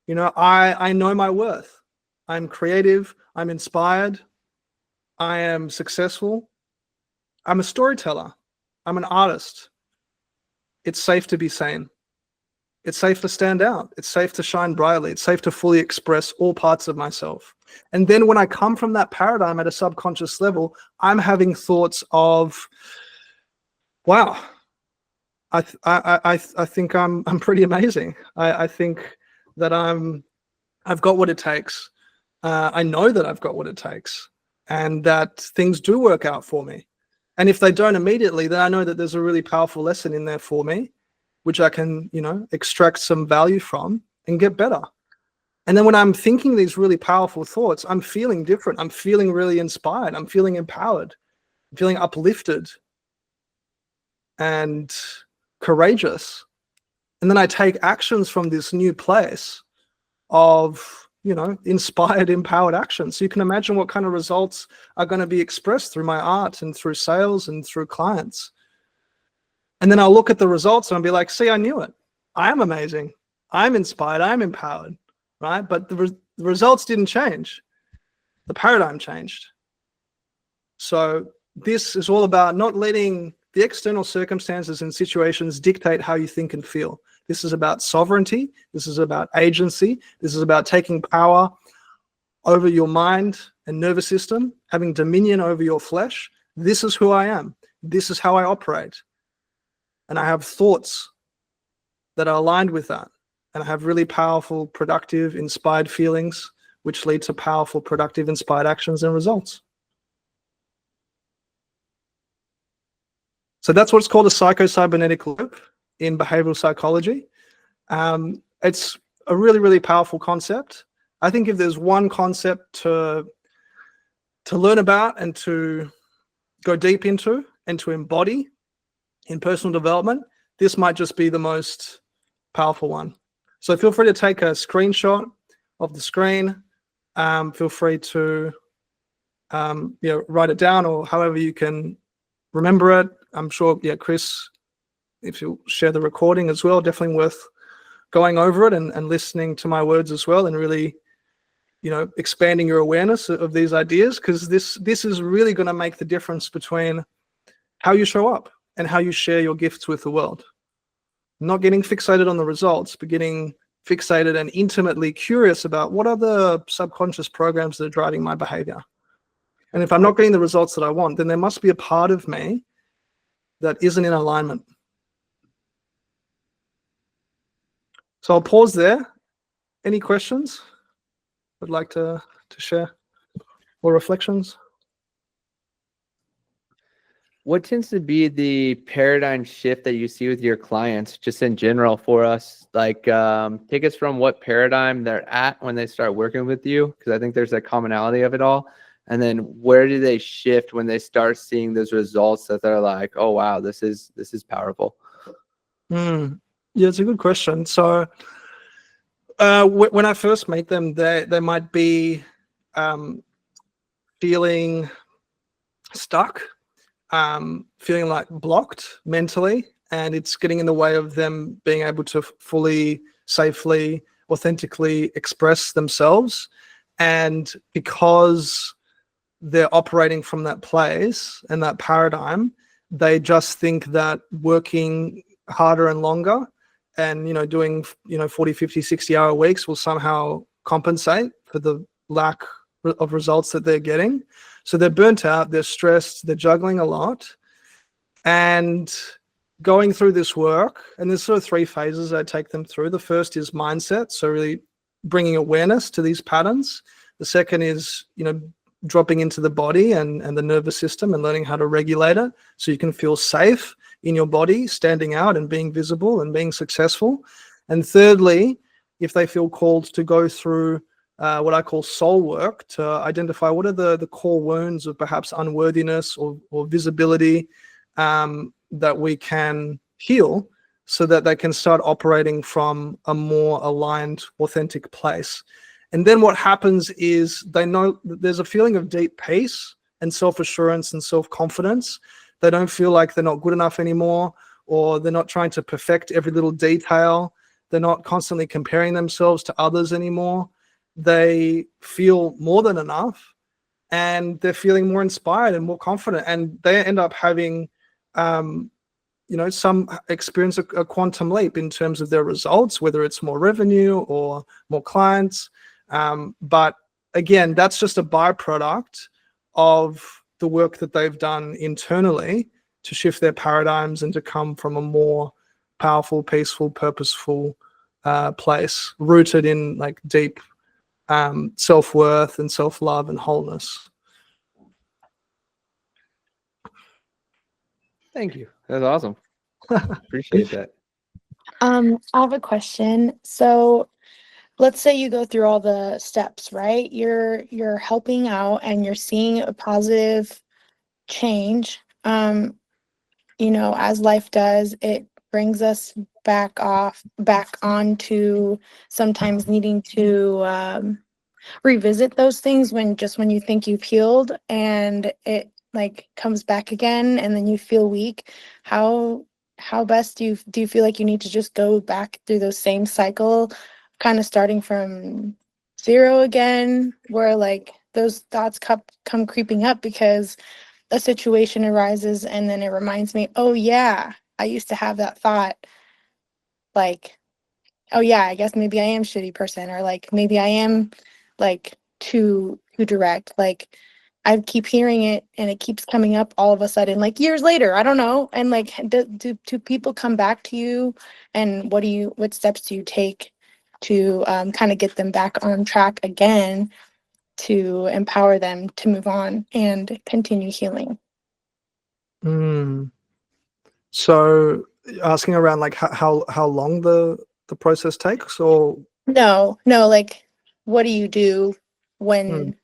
B: I know my worth. I'm creative. I'm inspired. I am successful. I'm a storyteller. I'm an artist. It's safe to be sane. It's safe to stand out. It's safe to shine brightly. It's safe to fully express all parts of myself. And then when I come from that paradigm at a subconscious level, I'm having thoughts of, wow, I think I'm pretty amazing. I think that I've got what it takes. I know that I've got what it takes and that things do work out for me. And if they don't immediately, then I know that there's a really powerful lesson in there for me, which I can, extract some value from and get better. And then when I'm thinking these really powerful thoughts, I'm feeling different. I'm feeling really inspired. I'm feeling empowered. I'm feeling uplifted and courageous. And then I take actions from this new place of, inspired, empowered action. So you can imagine what kind of results are going to be expressed through my art and through sales and through clients. And then I'll look at the results and I'll be like, see, I knew it. I am amazing. I'm inspired. I'm empowered, right? But the results didn't change. The paradigm changed. So this is all about not letting the external circumstances and situations dictate how you think and feel. This is about sovereignty. This is about agency. This is about taking power over your mind and nervous system, having dominion over your flesh. This is who I am. This is how I operate. And I have thoughts that are aligned with that. And I have really powerful, productive, inspired feelings, which lead to powerful, productive, inspired actions and results. So that's what's called a psychocybernetic loop in behavioral psychology. It's a really, really powerful concept. I think if there's one concept to learn about and to go deep into and to embody in personal development, this might just be the most powerful one. So feel free to take a screenshot of the screen. Feel free to write it down or however you can remember it. I'm sure, Chris, if you'll share the recording as well, definitely worth going over it and listening to my words as well and really, expanding your awareness of these ideas, because this is really going to make the difference between how you show up and how you share your gifts with the world. not getting fixated on the results, but getting fixated and intimately curious about what are the subconscious programs that are driving my behavior. And if I'm not getting the results that I want, then there must be a part of me that isn't in alignment. So I'll pause there. Any questions I'd like to share or reflections?
A: What tends to be the paradigm shift that you see with your clients, just in general for us? Like, take us from what paradigm they're at when they start working with you, because I think there's a commonality of it all. And then where do they shift when they start seeing those results that they're like, oh, wow, this is powerful?
B: Yeah, it's a good question. So when I first meet them, they might be feeling stuck, feeling like blocked mentally, and it's getting in the way of them being able to fully, safely, authentically express themselves. And because they're operating from that place and that paradigm, they just think that working harder and longer and, doing, 40, 50, 60-hour weeks will somehow compensate for the lack of results that they're getting. So they're burnt out, they're stressed, they're juggling a lot. And going through this work, and there's sort of 3 phases I take them through. The first is mindset, so really bringing awareness to these patterns. The second is, dropping into the body and the nervous system and learning how to regulate it so you can feel safe in your body, standing out and being visible and being successful. And thirdly, if they feel called to go through what I call soul work, to identify what are the core wounds of perhaps unworthiness or visibility that we can heal, so that they can start operating from a more aligned, authentic place. And then what happens is they know that there's a feeling of deep peace and self-assurance and self-confidence. They don't feel like they're not good enough anymore, or they're not trying to perfect every little detail. They're not constantly comparing themselves to others anymore. They feel more than enough, and they're feeling more inspired and more confident. And they end up having, some experience a quantum leap in terms of their results, whether it's more revenue or more clients. But again, that's just a byproduct of the work that they've done internally to shift their paradigms and to come from a more powerful, peaceful, purposeful place, rooted in like deep self-worth and self-love and wholeness.
A: Thank you. That's awesome. Appreciate that.
E: I have a question. So let's say you go through all the steps, right? You're helping out and you're seeing a positive change. As life does, it brings us back onto sometimes needing to revisit those things when you think you've healed, and it like comes back again, and then you feel weak. How best do you feel like you need to just go back through those same cycle, kind of starting from zero again, where like those thoughts come creeping up because a situation arises, and then it reminds me, oh yeah, I used to have that thought, like, oh yeah, I guess maybe I am a shitty person, or like maybe I am like too direct. Like I keep hearing it and it keeps coming up all of a sudden, like years later, I don't know. And like, do people come back to you, and what steps do you take to kind of get them back on track again, to empower them to move on and continue healing?
B: So asking around like how long the process takes, or
E: No, like what do you do when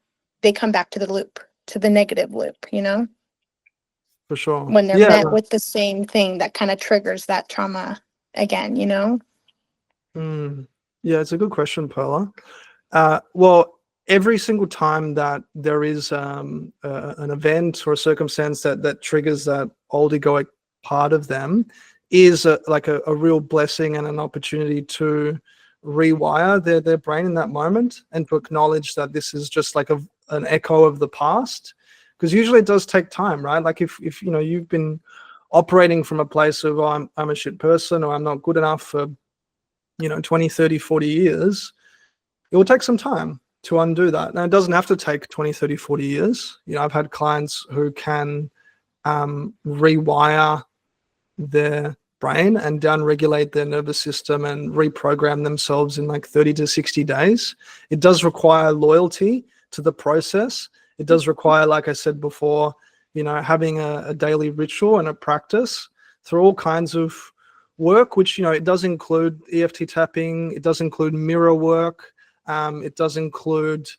E: they come back to the loop, to the negative loop,
B: for sure,
E: when they're
B: yeah,
E: met with the same thing that kind of triggers that trauma again,
B: yeah, it's a good question, Perla. Well, every single time that there is an event or a circumstance that triggers that old egoic part of them is a real blessing and an opportunity to rewire their brain in that moment, and to acknowledge that this is just like an echo of the past, because usually it does take time, right? Like if you've been operating from a place of, oh, I'm a shit person, or I'm not good enough for, 20, 30, 40 years, it will take some time to undo that. Now, it doesn't have to take 20, 30, 40 years. I've had clients who can rewire their brain and downregulate their nervous system and reprogram themselves in like 30 to 60 days. It does require loyalty to the process. It does require, like I said before, having a daily ritual and a practice through all kinds of work, which, it does include EFT tapping. It does include mirror work. It does include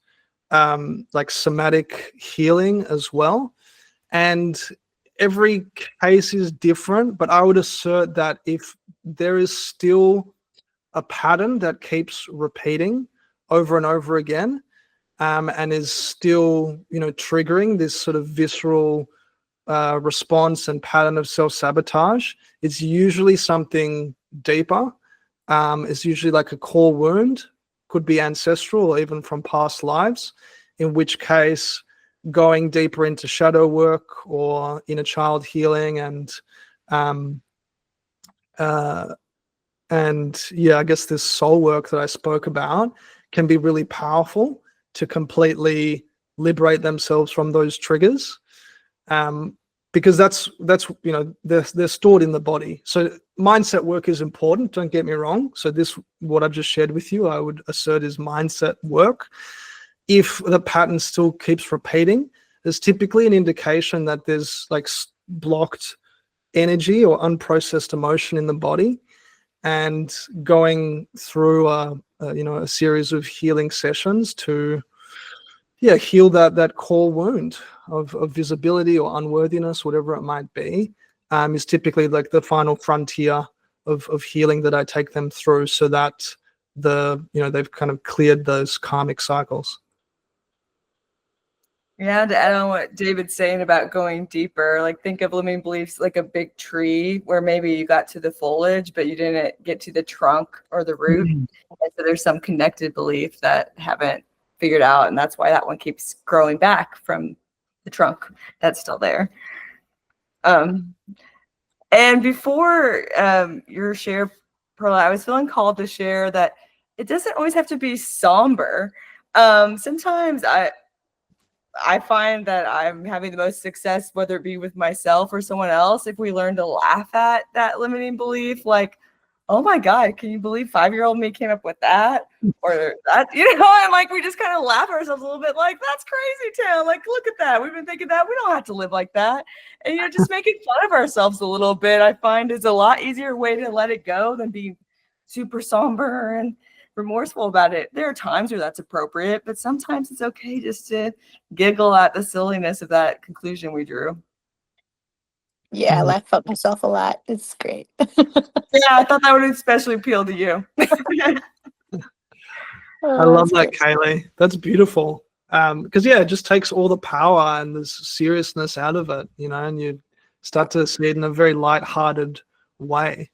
B: like somatic healing as well. And every case is different, but I would assert that if there is still a pattern that keeps repeating over and over again, and is still, triggering this sort of visceral response and pattern of self-sabotage, it's usually something deeper. It's usually like a core wound, could be ancestral or even from past lives, in which case going deeper into shadow work or inner child healing and I guess this soul work that I spoke about can be really powerful to completely liberate themselves from those triggers, because that's they're stored in the body. So mindset work is important, don't get me wrong. So what I've just shared with you, I would assert is mindset work. If the pattern still keeps repeating, there's typically an indication that there's like blocked energy or unprocessed emotion in the body, and going through a series of healing sessions to heal that core wound of visibility or unworthiness, whatever it might be, is typically like the final frontier of healing that I take them through, so that they've kind of cleared those karmic cycles.
C: Yeah, to add on what David's saying about going deeper, like think of limiting beliefs like a big tree where maybe you got to the foliage, but you didn't get to the trunk or the root. And so there's some connected belief that haven't figured out, and that's why that one keeps growing back from the trunk that's still there. And before your share, Perla, I was feeling called to share that it doesn't always have to be somber. Sometimes I find that I'm having the most success, whether it be with myself or someone else, if we learn to laugh at that limiting belief, like, oh my God, can you believe 5-year-old me came up with that? Or that, and like we just kind of laugh at ourselves a little bit, like, that's crazy, Tim. Like, look at that. We've been thinking that. We don't have to live like that. And, just making fun of ourselves a little bit, I find is a lot easier way to let it go than be super somber and remorseful about it. There are times where that's appropriate, but sometimes it's okay just to giggle at the silliness of that conclusion we drew.
E: Yeah, I laugh at myself a lot. It's great.
C: Yeah, I thought that would especially appeal to you.
B: I love that, Kaylee. That's beautiful. Because it just takes all the power and the seriousness out of it, and you start to see it in a very light-hearted way,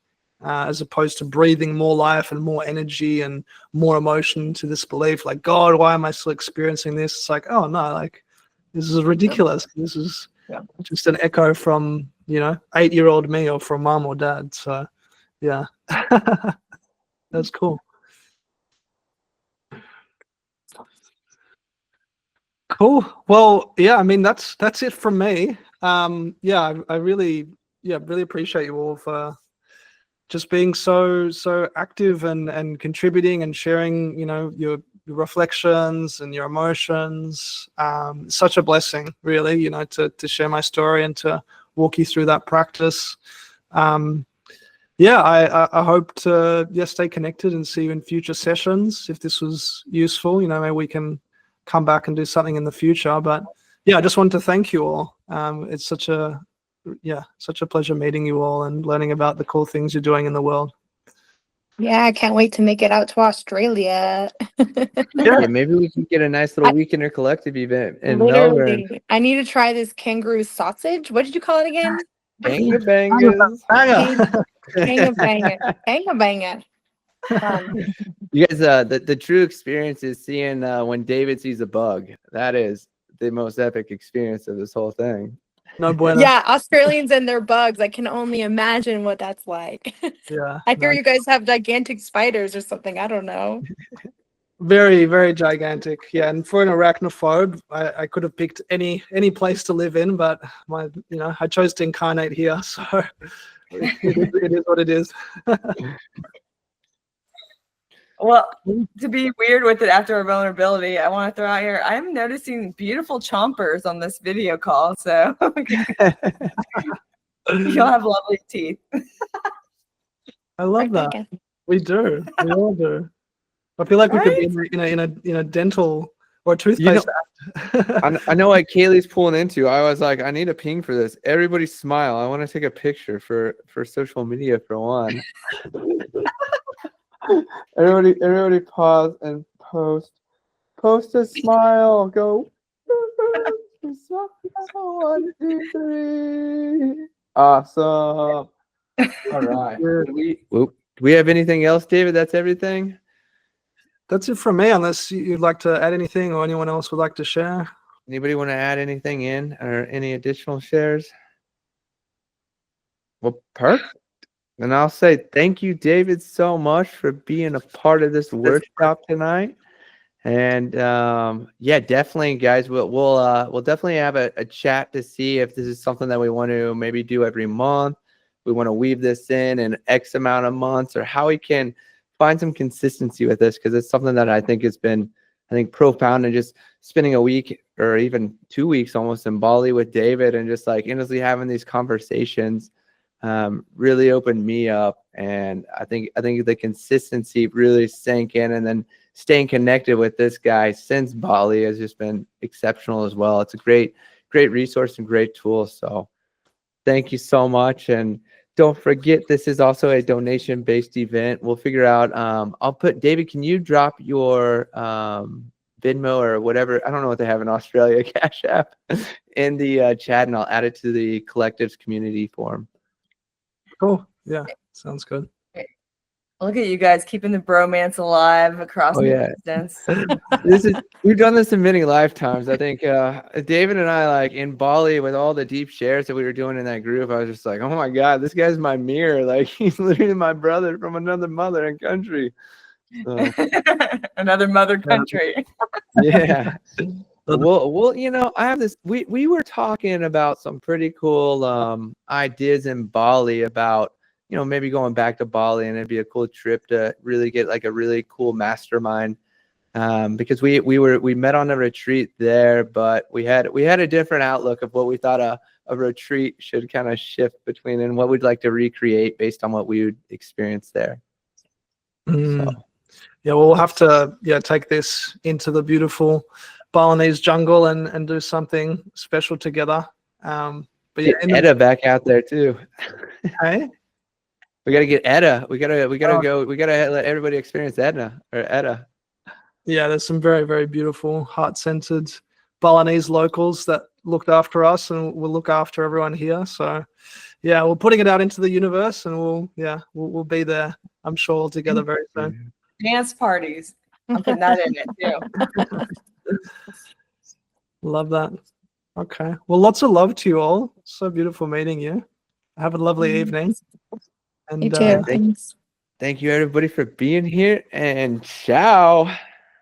B: as opposed to breathing more life and more energy and more emotion to this belief, like, God, why am I still experiencing this? It's like, oh no, like, this is ridiculous. This is just an echo from 8-year-old me or from mom or dad. So yeah. That's cool. Cool. Well, yeah, I mean, that's it from me. I really appreciate you all for just being so active and contributing and sharing, your reflections and your emotions. Such a blessing, really, to share my story and to walk you through that practice. I hope to stay connected and see you in future sessions. If this was useful, maybe we can come back and do something in the future. But I just wanted to thank you all. It's such a pleasure meeting you all and learning about the cool things you're doing in the world.
E: Yeah, I can't wait to make it out to Australia.
A: Yeah, maybe we can get a nice little weekender collective event in
E: Literally,
A: Melbourne.
E: I need to try this kangaroo sausage. What did you call it again?
A: Banger bangers.
E: Banger banger.
A: You guys, the true experience is seeing when David sees a bug. That is the most epic experience of this whole thing.
B: No bueno.
E: Yeah, Australians and their bugs. I can only imagine what that's like.
B: Yeah.
E: I hear
B: no.
E: you guys have gigantic spiders or something. I don't know.
B: Very, very gigantic. Yeah, and for an arachnophobe, I could have picked any place to live in, but I chose to incarnate here, so it is what it is.
C: Well, to be weird with it after a vulnerability, I want to throw out here, I'm noticing beautiful chompers on this video call. So you'll have lovely teeth.
B: I love that.
E: Okay.
B: We do. We all do. I feel like we could be in a dental or toothpaste.
A: I know what Kaylee's pulling into. I was like, I need a ping for this. Everybody smile. I want to take a picture for social media for one. everybody pause and post a smile. Go. 1, 2, 3. Awesome. All right. Do we have anything else, David? That's everything.
B: That's it from me, unless you'd like to add anything or anyone else would like to share.
A: Anybody want to add anything in or any additional shares? Well, perfect. And I'll say thank you, David, so much for being a part of this workshop tonight. And yeah, definitely, guys, we'll definitely have a chat to see if this is something that we want to maybe do every month. We want to weave this in X amount of months, or how we can find some consistency with this, because it's something that I think has been, profound. And just spending a week or even 2 weeks almost in Bali with David and just like endlessly having these conversations really opened me up. And I think the consistency really sank in, and then staying connected with this guy since Bali has just been exceptional as well. It's a great resource and great tool. So thank you so much. And don't forget, this is also a donation-based event. We'll figure out, I'll put, David, can you drop your Venmo or whatever, I don't know what they have in Australia, Cash App, in the chat, and I'll add it to the Collective's community forum.
B: Cool. Yeah, sounds good.
C: Look at you guys keeping the bromance alive across the distance.
A: We've done this in many lifetimes. I think David and I, like in Bali with all the deep shares that we were doing in that group, I was just like, oh my God, this guy's my mirror. Like, he's literally my brother from another mother and country. So,
C: another mother country.
A: yeah. Well, I have this, we were talking about some pretty cool ideas in Bali about, maybe going back to Bali, and it'd be a cool trip to really get like a really cool mastermind. Because we met on a retreat there, but we had a different outlook of what we thought a retreat should kind of shift between, and what we'd like to recreate based on what we would experience there. So.
B: Yeah, we'll have to take this into the beautiful Balinese jungle and do something special together. But
A: get Etta back out there too.
B: Hey.
A: We gotta get Etta. We gotta go. We gotta let everybody experience Etta.
B: Yeah, there's some very, very beautiful, heart-centered Balinese locals that looked after us and will look after everyone here. So, yeah, we're putting it out into the universe, and we'll be there, I'm sure, all together very soon.
C: Dance parties. I'm putting that in it too.
B: Love that. Okay. Well, lots of love to you all. So beautiful meeting you. Have a lovely evening. And
E: You too. Thanks.
A: Thank you, everybody, for being here, and ciao.